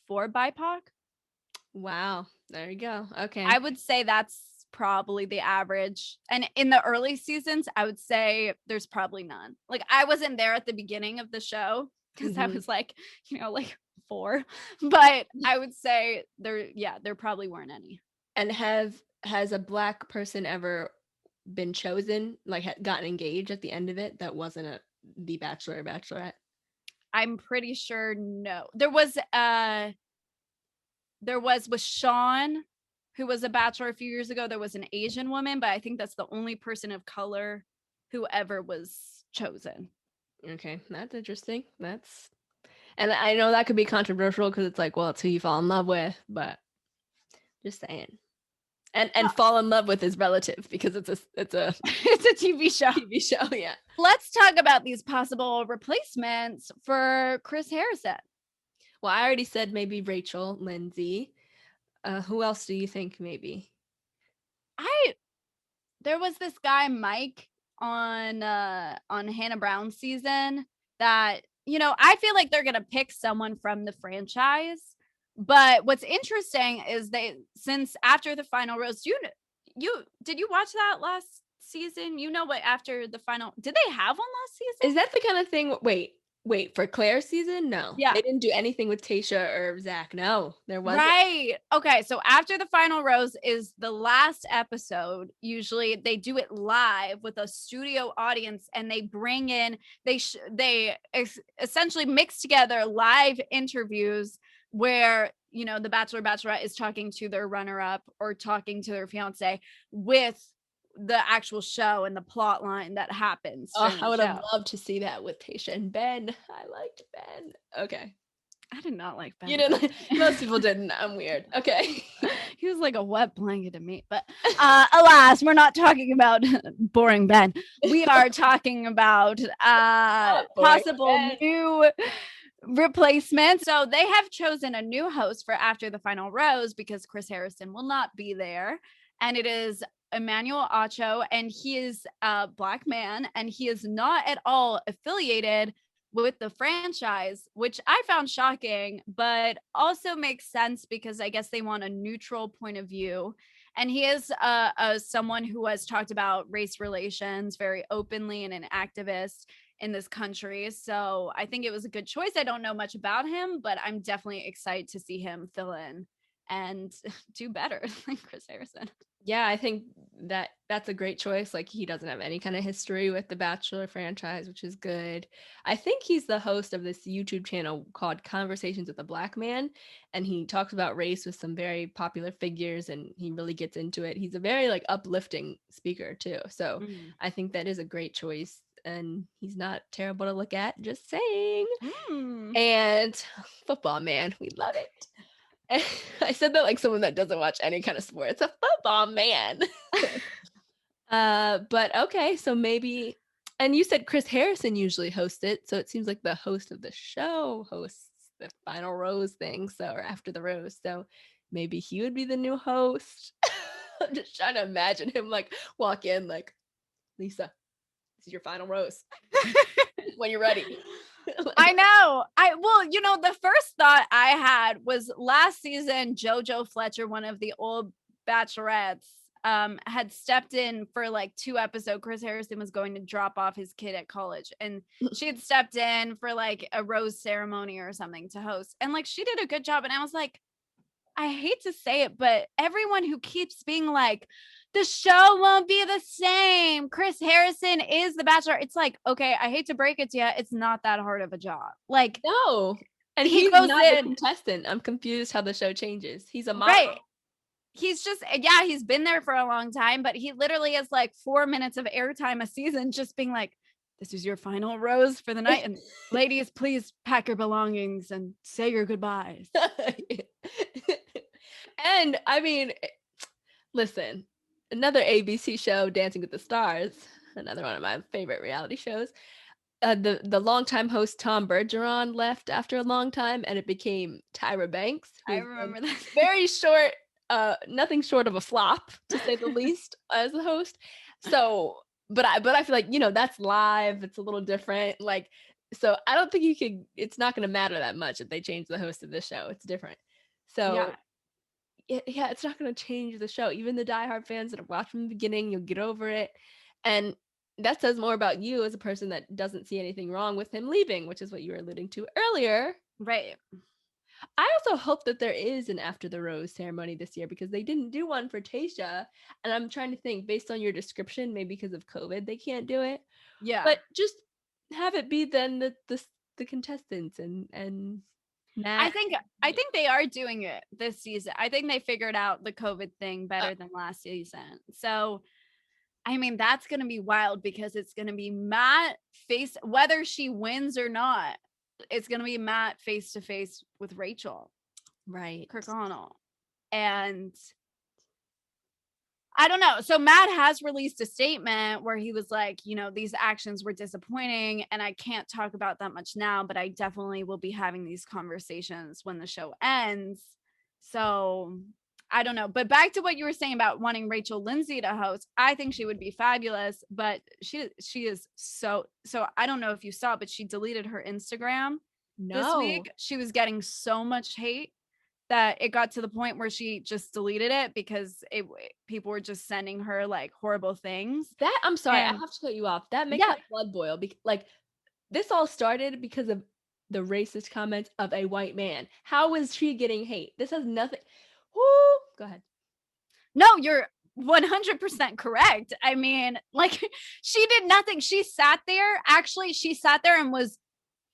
4 BIPOC. Wow. There you go. Okay. I would say that's probably the average. And in the early seasons, I would say there's probably none. Like I wasn't there at the beginning of the show because I was like, you know, like 4. But I would say there probably weren't any. And has a Black person ever been chosen, like gotten engaged at the end of it, that wasn't the Bachelor or Bachelorette? I'm pretty sure no. There was with Sean, who was a Bachelor a few years ago. There was an Asian woman, but I think that's the only person of color who ever was chosen. Okay, that's interesting. And I know that could be controversial because it's like, well, it's who you fall in love with, but just saying. And fall in love with is relative because it's a it's a TV show. TV show, yeah. Let's talk about these possible replacements for Chris Harrison. Well, I already said maybe Rachel Lindsay. Who else do you think maybe? There was this guy Mike on Hannah Brown's season that, you know, I feel like they're gonna pick someone from the franchise. But what's interesting is since after the final rose, did you watch that last season? You know what, after the final, did they have one last season? Is that the kind of thing? Wait, for Claire's season? No. Yeah. They didn't do anything with Tayshia or Zach. No, there wasn't. Right. Okay. So after the final rose is the last episode. Usually they do it live with a studio audience and they bring in, they essentially mix together live interviews where, you know, the Bachelor Bachelorette is talking to their runner-up or talking to their fiance with the actual show and the plot line that happens. Oh, I would have loved to see that with Tayshia and Ben. I liked Ben. Okay. I did not like Ben. You didn't. Most people didn't. I'm weird. Okay. He was like a wet blanket to me. But alas, we're not talking about boring Ben. We are talking about possible Ben. new replacements. So they have chosen a new host for After the Final Rose because Chris Harrison will not be there. And it is Emmanuel Acho, and he is a Black man, and he is not at all affiliated with the franchise, which I found shocking, but also makes sense because I guess they want a neutral point of view. And he is someone who has talked about race relations very openly and an activist in this country. So I think it was a good choice. I don't know much about him, but I'm definitely excited to see him fill in and do better than Chris Harrison. Yeah, I think that's a great choice. Like, he doesn't have any kind of history with the Bachelor franchise, which is good. I think he's the host of this YouTube channel called Conversations with a Black Man, and he talks about race with some very popular figures, and he really gets into it. He's a very like uplifting speaker too. So I think that is a great choice, and he's not terrible to look at, just saying. And football, man, we love it. I said that like someone that doesn't watch any kind of sport. It's a football man. But okay, so maybe, and you said Chris Harrison usually hosts it, so it seems like the host of the show hosts the Final Rose thing, so, or After the Rose, so maybe he would be the new host. I'm just trying to imagine him like walk in like, Lisa, this is your final rose. When you're ready. I know. The first thought I had was last season, JoJo Fletcher, one of the old bachelorettes, had stepped in for like 2 episodes. Chris Harrison was going to drop off his kid at college, and she had stepped in for like a rose ceremony or something to host. And like, she did a good job. And I was like, I hate to say it, but everyone who keeps being like, the show won't be the same, Chris Harrison is the Bachelor. It's like, okay, I hate to break it to you, it's not that hard of a job. Like, no. And he he's goes not in, the contestant. I'm confused how the show changes. He's a model. right. He's just, yeah, he's been there for a long time, but he literally has like 4 minutes of airtime a season just being like, this is your final rose for the night. And ladies, please pack your belongings and say your goodbyes. And I mean, listen, another ABC show, Dancing with the Stars, another one of my favorite reality shows. The longtime host Tom Bergeron left after a long time, and it became Tyra Banks. I remember that. Very short, nothing short of a flop, to say the least, as the host. So, but I feel like, that's live. It's a little different. Like, so I don't think it's not going to matter that much if they change the host of this show. It's different. So yeah, it's not going to change the show. Even the diehard fans that have watched from the beginning, you'll get over it. And that says more about you as a person that doesn't see anything wrong with him leaving, which is what you were alluding to earlier. Right. I also hope that there is an After the Rose ceremony this year, because they didn't do one for Tayshia. And I'm trying to think, based on your description, maybe because of COVID, they can't do it. Yeah. But just have it be then the contestants and Matt. I think they are doing it this season. I think they figured out the COVID thing better than last season. So, I mean, that's going to be wild, because it's going to be Matt whether she wins or not, it's going to be Matt face to face with Racheal. Right. Kirkconnell. And I don't know. So Matt has released a statement where he was like, these actions were disappointing, and I can't talk about that much now, but I definitely will be having these conversations when the show ends. So I don't know. But back to what you were saying about wanting Rachel Lindsay to host, I think she would be fabulous, but she is so I don't know if you saw, but she deleted her Instagram this week. She was getting so much hate that it got to the point where she just deleted it because people were just sending her like horrible things. I'm sorry, I have to cut you off. That makes my blood boil. Like, this all started because of the racist comments of a white man. How is she getting hate? This has nothing. Woo! Go ahead. No, you're 100% correct. I mean, like, she did nothing. She sat there and was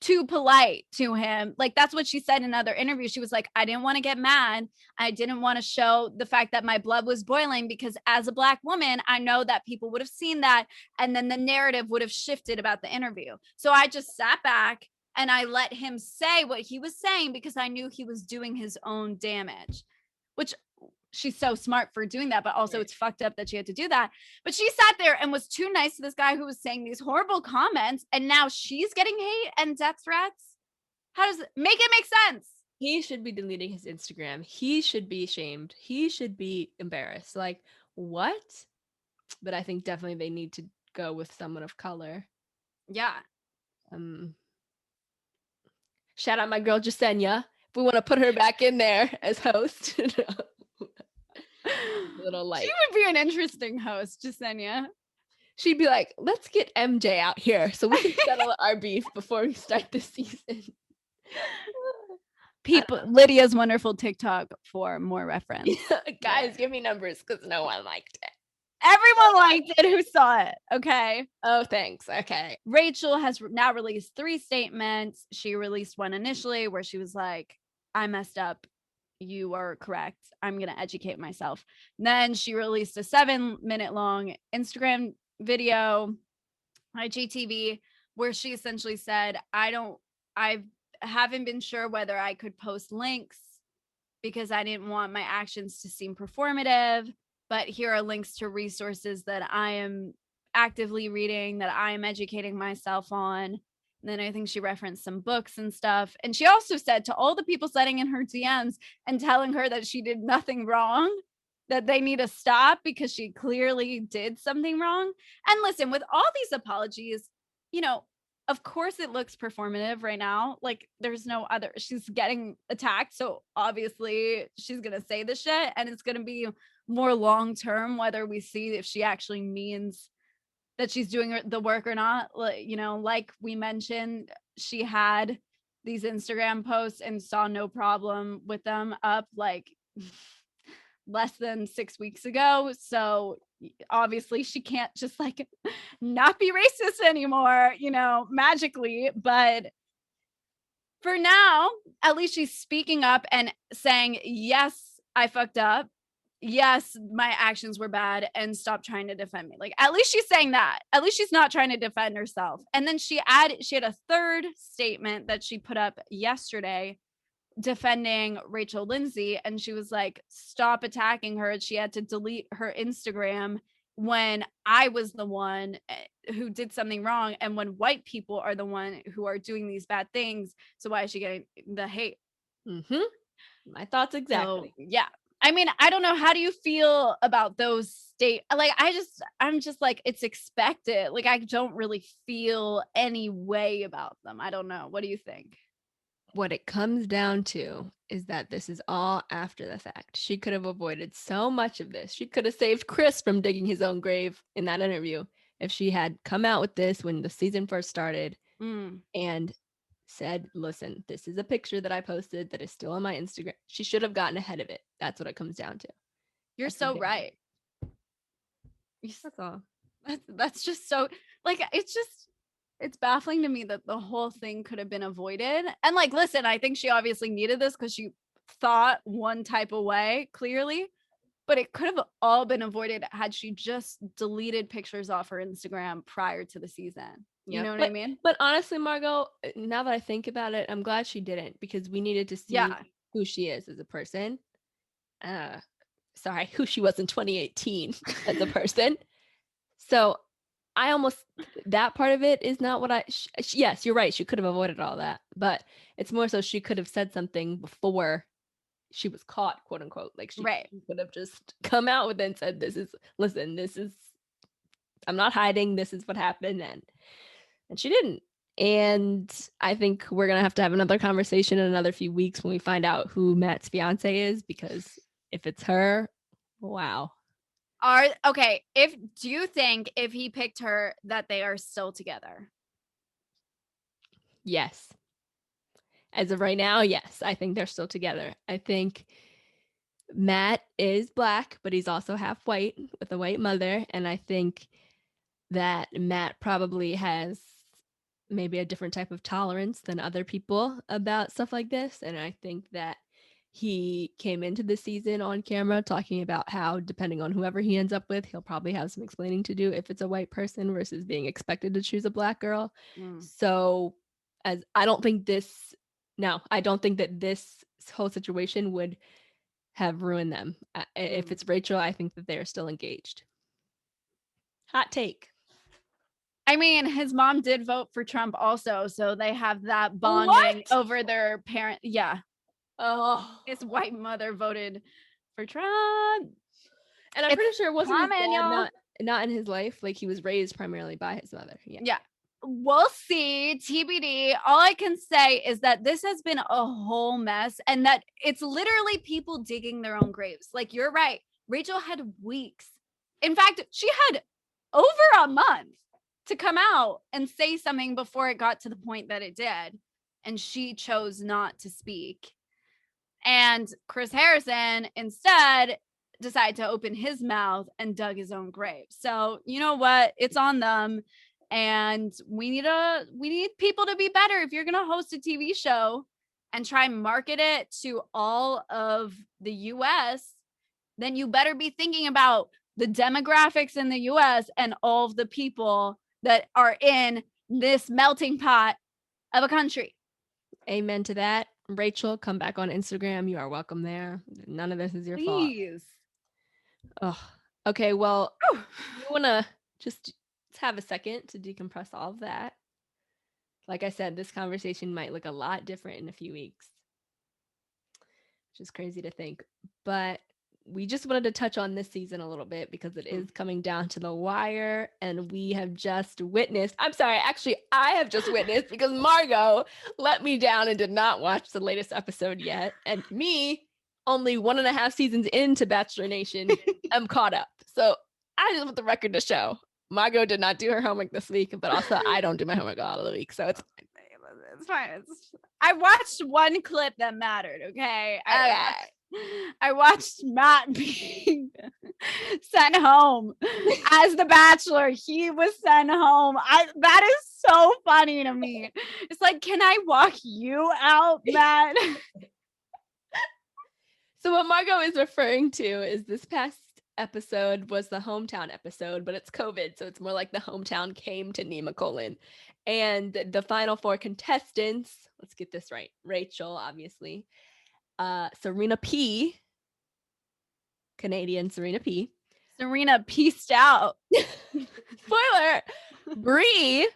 too polite to him. Like, that's what she said in other interviews. She was like, I didn't want to get mad. I didn't want to show the fact that my blood was boiling, because as a Black woman, I know that people would have seen that, and then the narrative would have shifted about the interview. So I just sat back and I let him say what he was saying because I knew he was doing his own damage, which she's so smart for doing that, but also it's fucked up that she had to do that. But she sat there and was too nice to this guy who was saying these horrible comments, and now she's getting hate and death threats. How does it make sense? He should be deleting his Instagram. He should be shamed. He should be embarrassed. Like, what? But I think definitely they need to go with someone of color. Yeah. Shout out my girl Jasenia. If we want to put her back in there as host. Little light. She would be an interesting host, Jasenia. She'd be like, let's get MJ out here so we can settle our beef before we start this season. People, Lydia's wonderful TikTok for more reference. Guys, give me numbers because no one liked it. Everyone liked it who saw it. Okay. Oh, thanks. Okay. Racheal has now released 3 statements. She released one initially where she was like, I messed up. You are correct. I'm going to educate myself. And then she released a 7-minute long Instagram video, IGTV, where she essentially said, I haven't been sure whether I could post links because I didn't want my actions to seem performative. But here are links to resources that I am actively reading, that I am educating myself on. And then I think she referenced some books and stuff. And she also said to all the people sitting in her DMs and telling her that she did nothing wrong, that they need to stop because she clearly did something wrong. And listen, with all these apologies, you know, of course it looks performative right now. Like there's no other, she's getting attacked. So obviously she's going to say the shit, and it's going to be more long-term, whether we see if she actually means that she's doing the work or not. Like, you know, like we mentioned, she had these Instagram posts and saw no problem with them up like less than 6 weeks ago. So obviously she can't just like not be racist anymore, you know, magically. But for now, at least she's speaking up and saying, yes, I fucked up. Yes, my actions were bad, and stop trying to defend me. Like, at least she's saying that. At least she's not trying to defend herself. And then she had a 3rd statement that she put up yesterday defending Racheal Lindsay, and she was like, stop attacking her. She had to delete her Instagram when I was the one who did something wrong, and when white people are the one who are doing these bad things. So why is she getting the hate? My thoughts exactly. So, yeah. I mean, I don't know. How do you feel about those like, I'm just like, it's expected. Like, I don't really feel any way about them. I don't know. What do you think? What it comes down to is that this is all after the fact. She could have avoided so much of this. She could have saved Chris from digging his own grave in that interview if she had come out with this when the season first started and said, listen, this is a picture that I posted that is still on my Instagram. She should have gotten ahead of it. That's what it comes down to. You're so right. That's all. That's just so, like, it's baffling to me that the whole thing could have been avoided. And like, listen, I think she obviously needed this because she thought one type of way, clearly, but it could have all been avoided had she just deleted pictures off her Instagram prior to the season. You know what I mean? But honestly, Margot, now that I think about it, I'm glad she didn't, because we needed to see who she is as a person. Sorry, who she was in 2018 as a person. So I almost, that part of it is not what yes, you're right. She could have avoided all that, but it's more so she could have said something before she was caught, quote unquote. Like she could have just come out with it and said, listen, I'm not hiding. This is what happened. And she didn't. And I think we're going to have another conversation in another few weeks when we find out who Matt's fiance is, because if it's her, wow. Do you think if he picked her that they are still together? Yes. As of right now, yes. I think they're still together. I think Matt is Black, but he's also half white with a white mother. And I think that Matt probably has maybe a different type of tolerance than other people about stuff like this. And I think that he came into the season on camera talking about how, depending on whoever he ends up with, he'll probably have some explaining to do if it's a white person versus being expected to choose a Black girl. So as I don't think that this whole situation would have ruined them. If it's Racheal, I think that they're still engaged. Hot take. I mean, his mom did vote for Trump also, so they have that bonding over their parent. Yeah. Oh, His white mother voted for Trump. and I'm pretty sure it wasn't his common, y'all. dad, not in his life. Like, he was raised primarily by his mother. Yeah. We'll see. TBD. All I can say is that this has been a whole mess and that it's literally people digging their own graves. Like, you're right. Racheal had weeks. In fact, she had over a month to come out and say something before it got to the point that it did. And she chose not to speak. And Chris Harrison instead decided to open his mouth and dug his own grave. So, you know what? It's on them. And we need people to be better. If you're going to host a TV show and try and market it to all of the US, then you better be thinking about the demographics in the US and all of the people that are in this melting pot of a country. Amen to that. Racheal, come back on Instagram. You are welcome there. None of this is your fault. Please. Oh, okay. Well, you want to just have a second to decompress all of that. Like I said, this conversation might look a lot different in a few weeks, which is crazy to think. But we just wanted to touch on this season a little bit because it is coming down to the wire, and we have just witnessed. I'm sorry, actually, I have just witnessed because Margot let me down and did not watch the latest episode yet. And me, only 1.5 seasons into Bachelor Nation, I'm caught up. So I just want the record to show Margot did not do her homework this week, but also I don't do my homework all of the week. So it's fine. I watched one clip that mattered, okay? I watched Matt being sent home as the Bachelor. He was sent home. That is so funny to me. It's like, can I walk you out, Matt? So what Margot is referring to is this past episode was the hometown episode, but it's COVID, so it's more like the hometown came to Nemacolin. And the final 4 contestants, let's get this right. Racheal, obviously. Serena P. Canadian Serena P. Serena pieced out. Spoiler. Bree.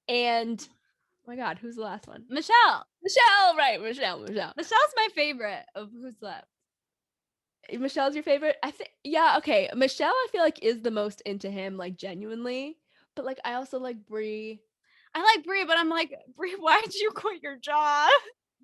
And oh my God, who's the last one? Michelle. Right. Michelle. Michelle's my favorite of who's left. Michelle's your favorite? I think, yeah, okay. Michelle, I feel like, is the most into him, like, genuinely. But, like, I also like Bree. I like Bree, but I'm like, Bree, why'd you quit your job?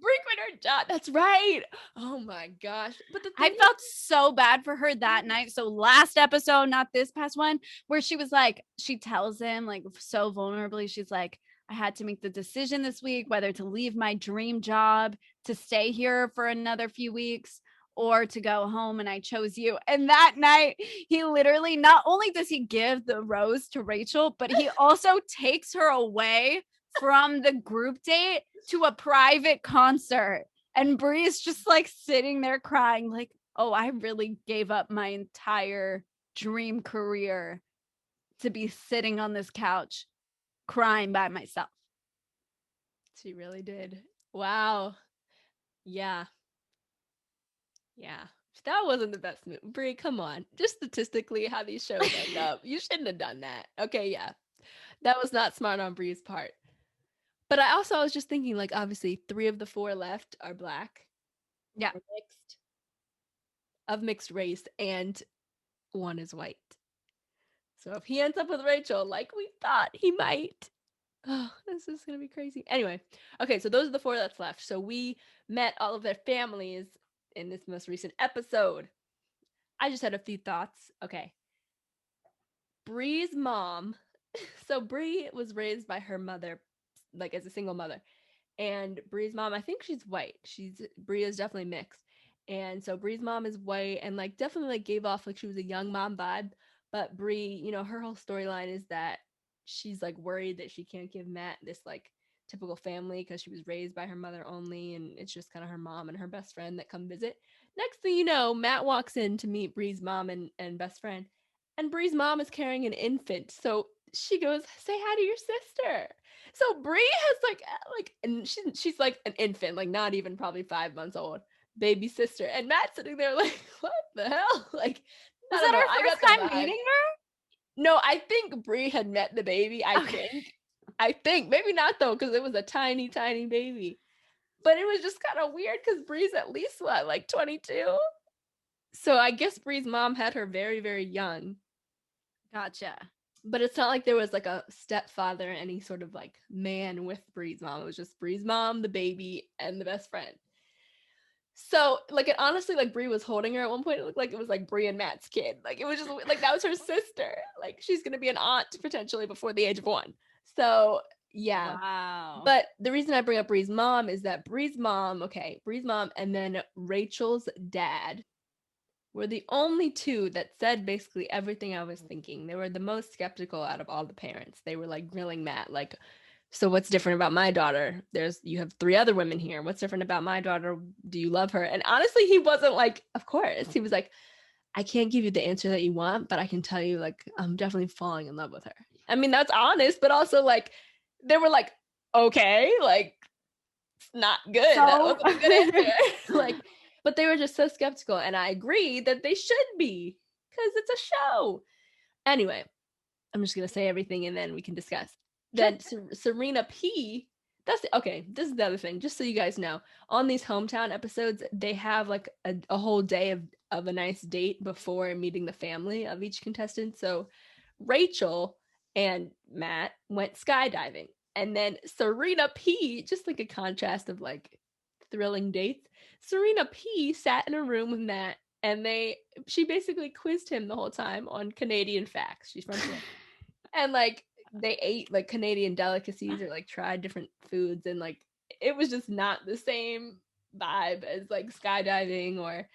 Bree quit her job. That's right. Oh my gosh. But I felt so bad for her that night. So last episode, not this past one, where she was like, she tells him, like, so vulnerably, she's like, I had to make the decision this week whether to leave my dream job to stay here for another few weeks or to go home, and I chose you. And that night, he literally, not only does he give the rose to Racheal, but he also takes her away from the group date to a private concert. And Bree's just like sitting there crying, like, oh, I really gave up my entire dream career to be sitting on this couch crying by myself. She really did. Wow. Yeah. That wasn't the best move. Bree, come on. Just statistically, how these shows end up. You shouldn't have done that. Okay, yeah. That was not smart on Bree's part. But I was just thinking, like, obviously 3 of the 4 left are Black. Yeah. Of mixed race, and 1 is white. So if he ends up with Racheal, like we thought he might, oh, this is going to be crazy. Anyway, okay, so those are the 4 that's left. So we met all of their families in this most recent episode. I just had a few thoughts. Okay. Bree's mom. So Bree was raised by her mother, like, as a single mother. And Bree's mom, I think she's white. Bree is definitely mixed. And so Bree's mom is white and, like, definitely, like, gave off like she was a young mom vibe. But Bree, you know, her whole storyline is that she's, like, worried that she can't give Matt this, like, typical family because she was raised by her mother only, and it's just kind of her mom and her best friend that come visit. Next thing you know, Matt walks in to meet Bree's mom and best friend, and Bree's mom is carrying an infant. So she goes, say hi to your sister. So Bree has and she's like an infant, like not even probably 5 months old, baby sister. And Matt's sitting there like, what the hell? Like, I Was don't that know. our I got first the time vibe. meeting her? No, I think Bree had met the baby. I think maybe not though, because it was a tiny, tiny baby. But it was just kind of weird because Bree's at least what, like 22? So I guess Bree's mom had her very, very young. Gotcha. But it's not like there was like a stepfather, any sort of like man with Bree's mom. It was just Bree's mom, the baby, and the best friend. So like it honestly, like Bree was holding her at one point. It looked like it was like Bree and Matt's kid. Like it was just like that was her sister. Like she's gonna be an aunt potentially before the age of 1. So yeah. Wow. But the reason I bring up Bree's mom is that Bree's mom and then Rachel's dad were the only two that said basically everything I was thinking. They were the most skeptical out of all the parents. They were like grilling Matt, like, so what's different about my daughter? You have 3 other women here. What's different about my daughter? Do you love her? And honestly, he wasn't like, of course. He was like, I can't give you the answer that you want, but I can tell you, like, I'm definitely falling in love with her. I mean, that's honest, but also like, they were like, okay, like, it's not good. So- That wasn't a good answer. Like, but they were just so skeptical, and I agree that they should be because it's a show. Anyway, I'm just gonna say everything and then we can discuss. Then Serena P. Okay. This is the other thing, just so you guys know. On these hometown episodes, they have like a whole day of a nice date before meeting the family of each contestant. So Rachel and Matt went skydiving, and then Serena P. Just like a contrast of like thrilling dates. Serena P. sat in a room with Matt, and she basically quizzed him the whole time on Canadian facts. She's from Canada. And like they ate like Canadian delicacies or like tried different foods, and like it was just not the same vibe as like skydiving or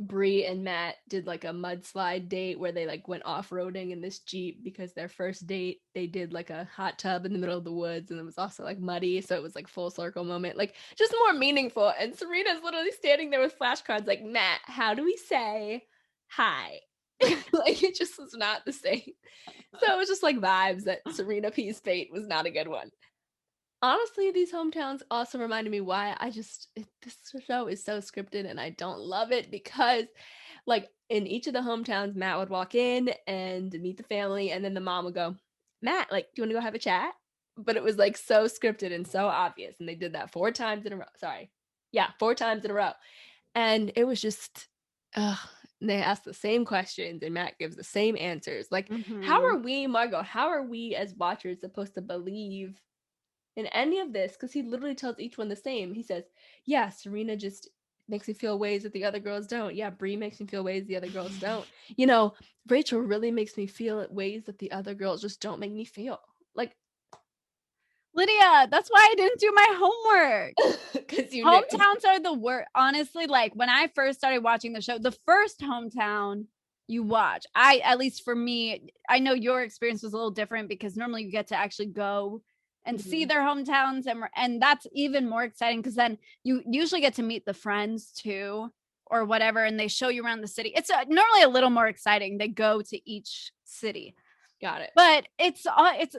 Bree and Matt did like a mudslide date where they like went off-roading in this Jeep because their first date they did like a hot tub in the middle of the woods, and it was also like muddy, so it was like full circle moment, like just more meaningful. And Serena's literally standing there with flashcards like, Matt, how do we say hi? Like it just was not the same. So it was just like vibes that Serena P's fate was not a good one. Honestly, these hometowns also reminded me why this show is so scripted and I don't love it, because like in each of the hometowns, Matt would walk in and meet the family, and then the mom would go, Matt, like, do you want to go have a chat? But it was like so scripted and so obvious, and they did that 4 times in a row. 4 times in a row. And it was just, they ask the same questions and Matt gives the same answers. Like, how are we, Margot, how are we as watchers supposed to believe in any of this? Because he literally tells each one the same. He says, yeah, Serena just makes me feel ways that the other girls don't. Yeah, Bree makes me feel ways the other girls don't. You know, Rachel really makes me feel ways that the other girls just don't make me feel. Like, Lydia, that's why I didn't do my homework. because Hometowns are the worst. Honestly, like when I first started watching the show, the first hometown you watch, at least for me, I know your experience was a little different because normally you get to actually go and see their hometowns, and that's even more exciting because then you usually get to meet the friends too or whatever, and they show you around the city. It's normally a little more exciting. They go to each city. Got it. But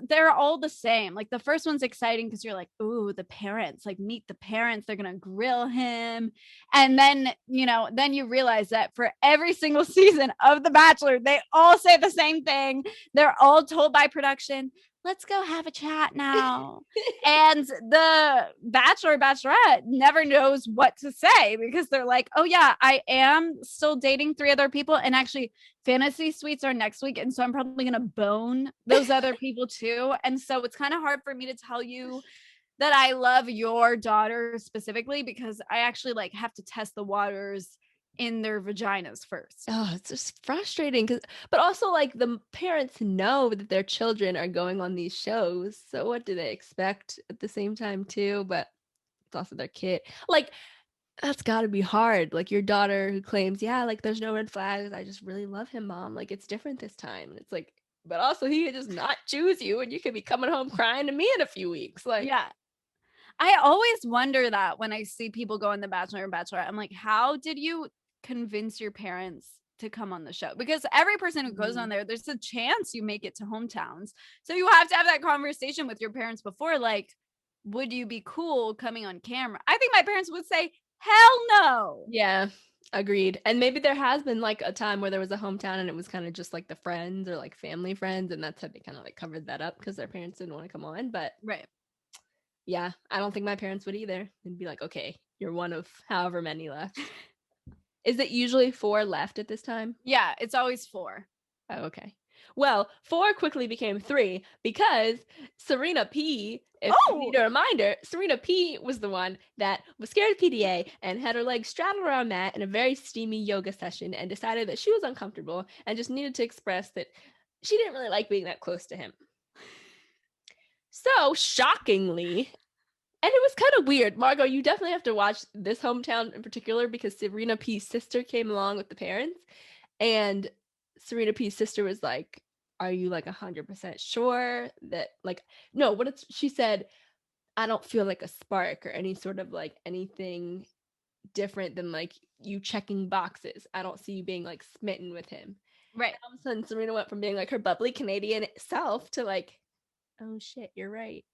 they're all the same. Like the first one's exciting because you're like, ooh, the parents, like meet the parents, they're gonna grill him. And then then you realize that for every single season of The Bachelor, they all say the same thing. They're all told by production, let's go have a chat now. And the Bachelor, Bachelorette never knows what to say because they're like, oh yeah, I am still dating 3 other people, and actually fantasy suites are next week, and so I'm probably gonna bone those other people too. And so it's kind of hard for me to tell you that I love your daughter specifically because I actually like have to test the waters in their vaginas first. Oh, it's just frustrating but also like the parents know that their children are going on these shows, so what do they expect at the same time too? But it's also their kid. Like, that's got to be hard. Like your daughter who claims, yeah, like there's no red flags, I just really love him, mom, like it's different this time. And it's like, but also he could just not choose you and you could be coming home crying to me in a few weeks. Like, yeah, I always wonder that when I see people go on The Bachelor and Bachelorette. I'm like, how did you convince your parents to come on the show, because every person who goes on there, there's a chance you make it to hometowns. So you have to have that conversation with your parents before, like, would you be cool coming on camera? I think my parents would say, hell no. Yeah, agreed. And maybe there has been like a time where there was a hometown and it was kind of just like the friends or like family friends, and that's how they kind of like covered that up because their parents didn't want to come on. But Right. yeah, I don't think my parents would either. They'd be like, okay, you're one of however many left. Is it usually 4 left at this time? Yeah, it's always 4. Oh, okay. Well, 4 quickly became 3 because Serena P, if you need a reminder, Serena P was the one that was scared of PDA and had her legs straddled around Matt in a very steamy yoga session and decided that she was uncomfortable and just needed to express that she didn't really like being that close to him. So, shockingly, and it was kind of weird. Margot, you definitely have to watch this hometown in particular because Serena P's sister came along with the parents, and Serena P's sister was like, are you like 100% sure that like, no, she said, I don't feel like a spark or any sort of like anything different than like you checking boxes. I don't see you being like smitten with him. Right. And all of a sudden, Serena went from being like her bubbly Canadian self to like, oh shit, you're right.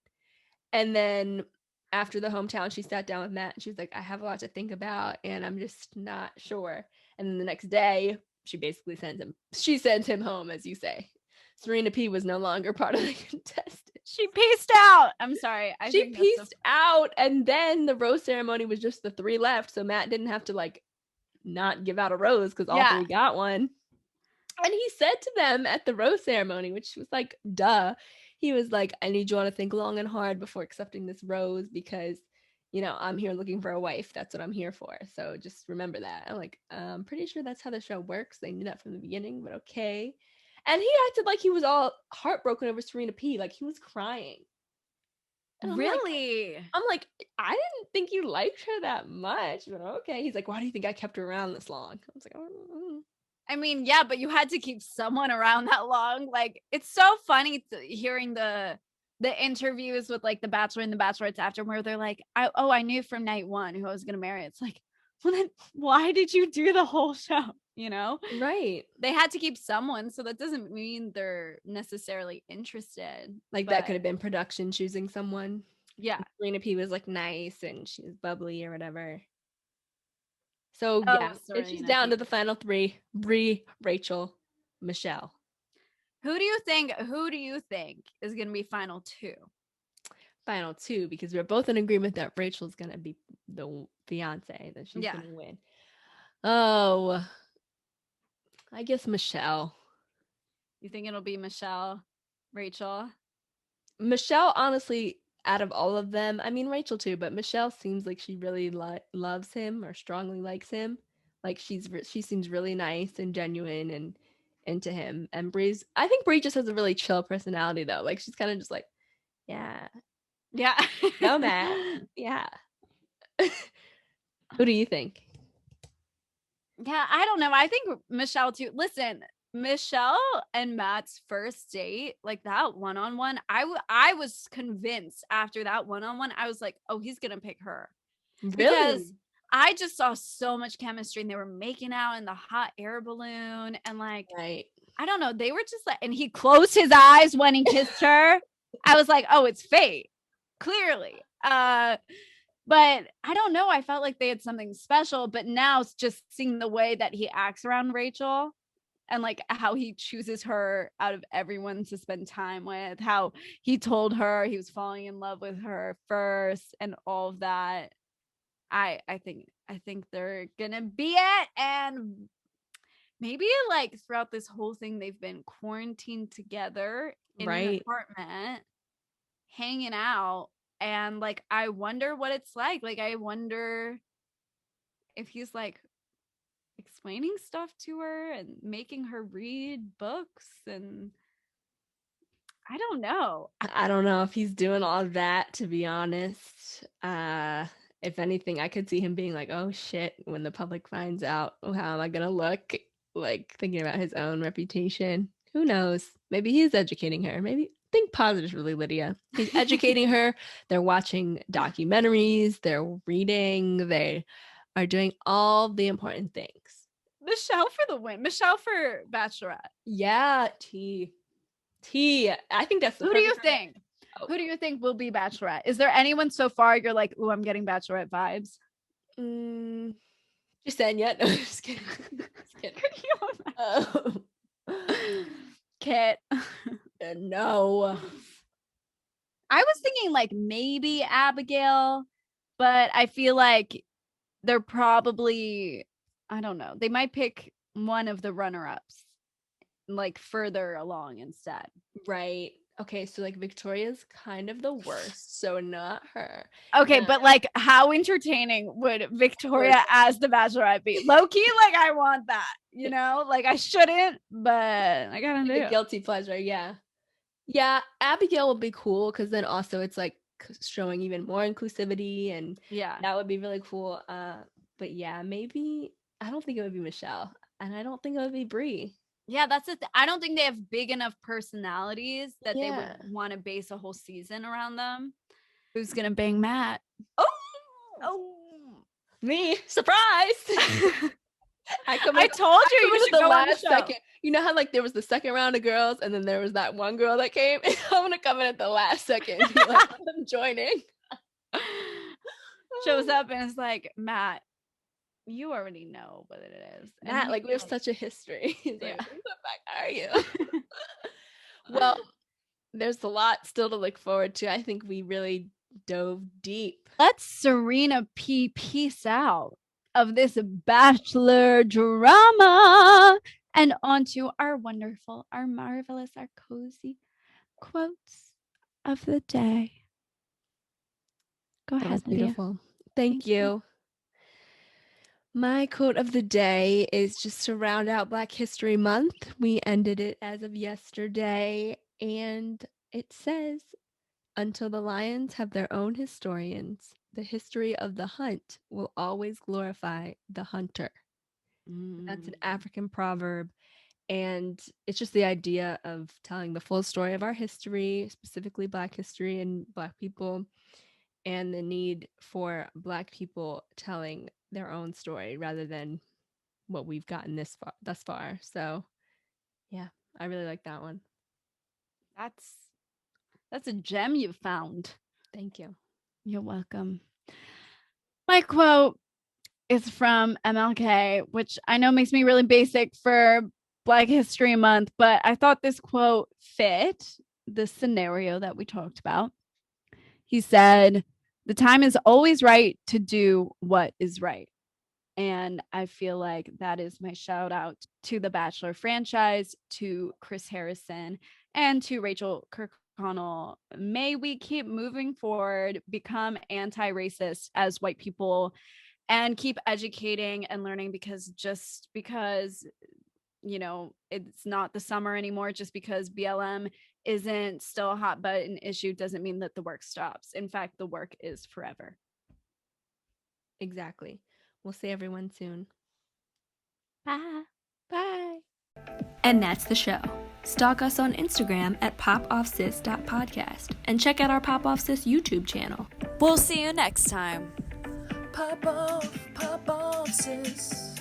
And then after the hometown, she sat down with Matt and she was like, I have a lot to think about and I'm just not sure. And then the next day, she basically sends him home, as you say. Serena P was no longer part of the contest. She peaced out. I'm sorry. She pieced out, and then the rose ceremony was just the 3 left, so Matt didn't have to like not give out a rose because all 3 got one. And he said to them at the rose ceremony, which was like, duh, he was like, I need you all to think long and hard before accepting this rose because, you know, I'm here looking for a wife. That's what I'm here for. So just remember that. I'm like, I'm pretty sure that's how the show works. They knew that from the beginning, but okay. And he acted like he was all heartbroken over Serena P. Like he was crying. Really? I'm like, I didn't think you liked her that much, but okay. He's like, why do you think I kept her around this long? I was like, oh. I mean, yeah, but you had to keep someone around that long. Like, it's so funny hearing the interviews with like the Bachelor and the Bachelorettes after, where they're like, I knew from night 1 who I was gonna marry. It's like, well, then why did you do the whole show? You know? Right. They had to keep someone, so that doesn't mean they're necessarily interested. Like that could have been production choosing someone. Yeah. Serena P was like nice and she was bubbly or whatever. So yeah, and she's down to the final 3: Brie, Racheal, Michelle. Who do you think is going to be final 2? Final 2, because we're both in agreement that Rachel's going to be the fiance, that she's going to win. Oh, I guess Michelle. You think it'll be Michelle, Racheal? Michelle, honestly, out of all of them, I mean Racheal too, but Michelle seems like she really loves him or strongly likes him. Like she seems really nice and genuine and into him. And I think Brie just has a really chill personality though. Like she's kind of just like, yeah, no man, yeah. Who do you think? Yeah, I don't know. I think Michelle too. Listen, Michelle and Matt's first date, like that one-on-one, I was convinced after that one-on-one, I was like, oh, he's gonna pick her. Really? Because I just saw so much chemistry and they were making out in the hot air balloon and like, right. I don't know, they were just like, and he closed his eyes when he kissed her. I was like, oh, it's fate, clearly. But I don't know, I felt like they had something special, but now it's just seeing the way that he acts around Racheal and like how he chooses her out of everyone to spend time with, how he told her he was falling in love with her first and all of that. I think they're gonna be it. And maybe like throughout this whole thing they've been quarantined together in an apartment, hanging out, and like I wonder what it's like. Like I wonder if he's like explaining stuff to her and making her read books, and I don't know. I don't know if he's doing all of that, to be honest. If anything, I could see him being like, oh shit, when the public finds out, how am I gonna look? Like thinking about his own reputation. Who knows? Maybe he's educating her. Maybe think positively, Lydia. He's educating her. They're watching documentaries, they're reading, they are doing all the important things. Michelle for the win. Michelle for Bachelorette. Yeah, T. I think that's the Who do you perfect- think? Oh. Who do you think will be Bachelorette? Is there anyone so far you're like, ooh, I'm getting Bachelorette vibes? Just saying yet? No, just kidding. Just kidding. Kit. No. I was thinking like maybe Abigail, but I feel like they're probably, I don't know, they might pick one of the runner-ups like further along instead. Right. Okay, so like Victoria's kind of the worst, so not her. Okay, Nah. but like how entertaining would Victoria as the Bachelorette be? Low key, like I want that, you know? Like I shouldn't, but I gotta do Like a it. guilty pleasure, yeah. Yeah, Abigail will be cool because then also it's like showing even more inclusivity, and Yeah. that would be really cool. But yeah, maybe I don't think it would be Michelle, and I don't think it would be Brie. Yeah, that's it. I don't think they have big enough personalities that they Yeah. would want to base a whole season around them. Who's gonna bang Matt? Oh, me surprise! I told you was should the go on the last show. second. You know how like there was the second round of girls, and then there was that one girl that came. I'm gonna come in at the last second. And be like, I'm joining. Shows up and is like, Matt, you already know what it is. And Matt, he like we have feels- such a history. He's Yeah. like, who the fuck are you? Well, there's a lot still to look forward to. I think we really dove deep. Let's Serena P peace out of this Bachelor drama and onto our wonderful, our marvelous, our cozy quotes of the day. Go That ahead, was Lydia. beautiful. Thank you. My quote of the day is just to round out Black History Month. We ended it as of yesterday, and it says, "Until the lions have their own historians, the history of the hunt will always glorify the hunter." That's an African proverb, and it's just the idea of telling the full story of our history, specifically Black history and Black people, and the need for Black people telling their own story rather than what we've gotten thus far. So yeah, I really like that one. That's a gem you found. Thank you. You're welcome. My quote is from MLK, which I know makes me really basic for Black History Month, but I thought this quote fit the scenario that we talked about. He said, "The time is always right to do what is right." And I feel like that is my shout out to the Bachelor franchise, to Chris Harrison, and to Racheal Kirkconnell. May we keep moving forward, become anti-racist as white people, and keep educating and learning, because just because, you know, it's not the summer anymore, just because BLM isn't still a hot button issue doesn't mean that the work stops. In fact, the work is forever. Exactly. We'll see everyone soon. Bye. Bye. And that's the show. Stalk us on Instagram at popoffsis.podcast and check out our Pop Off Sis YouTube channel. We'll see you next time. Pop off, sis.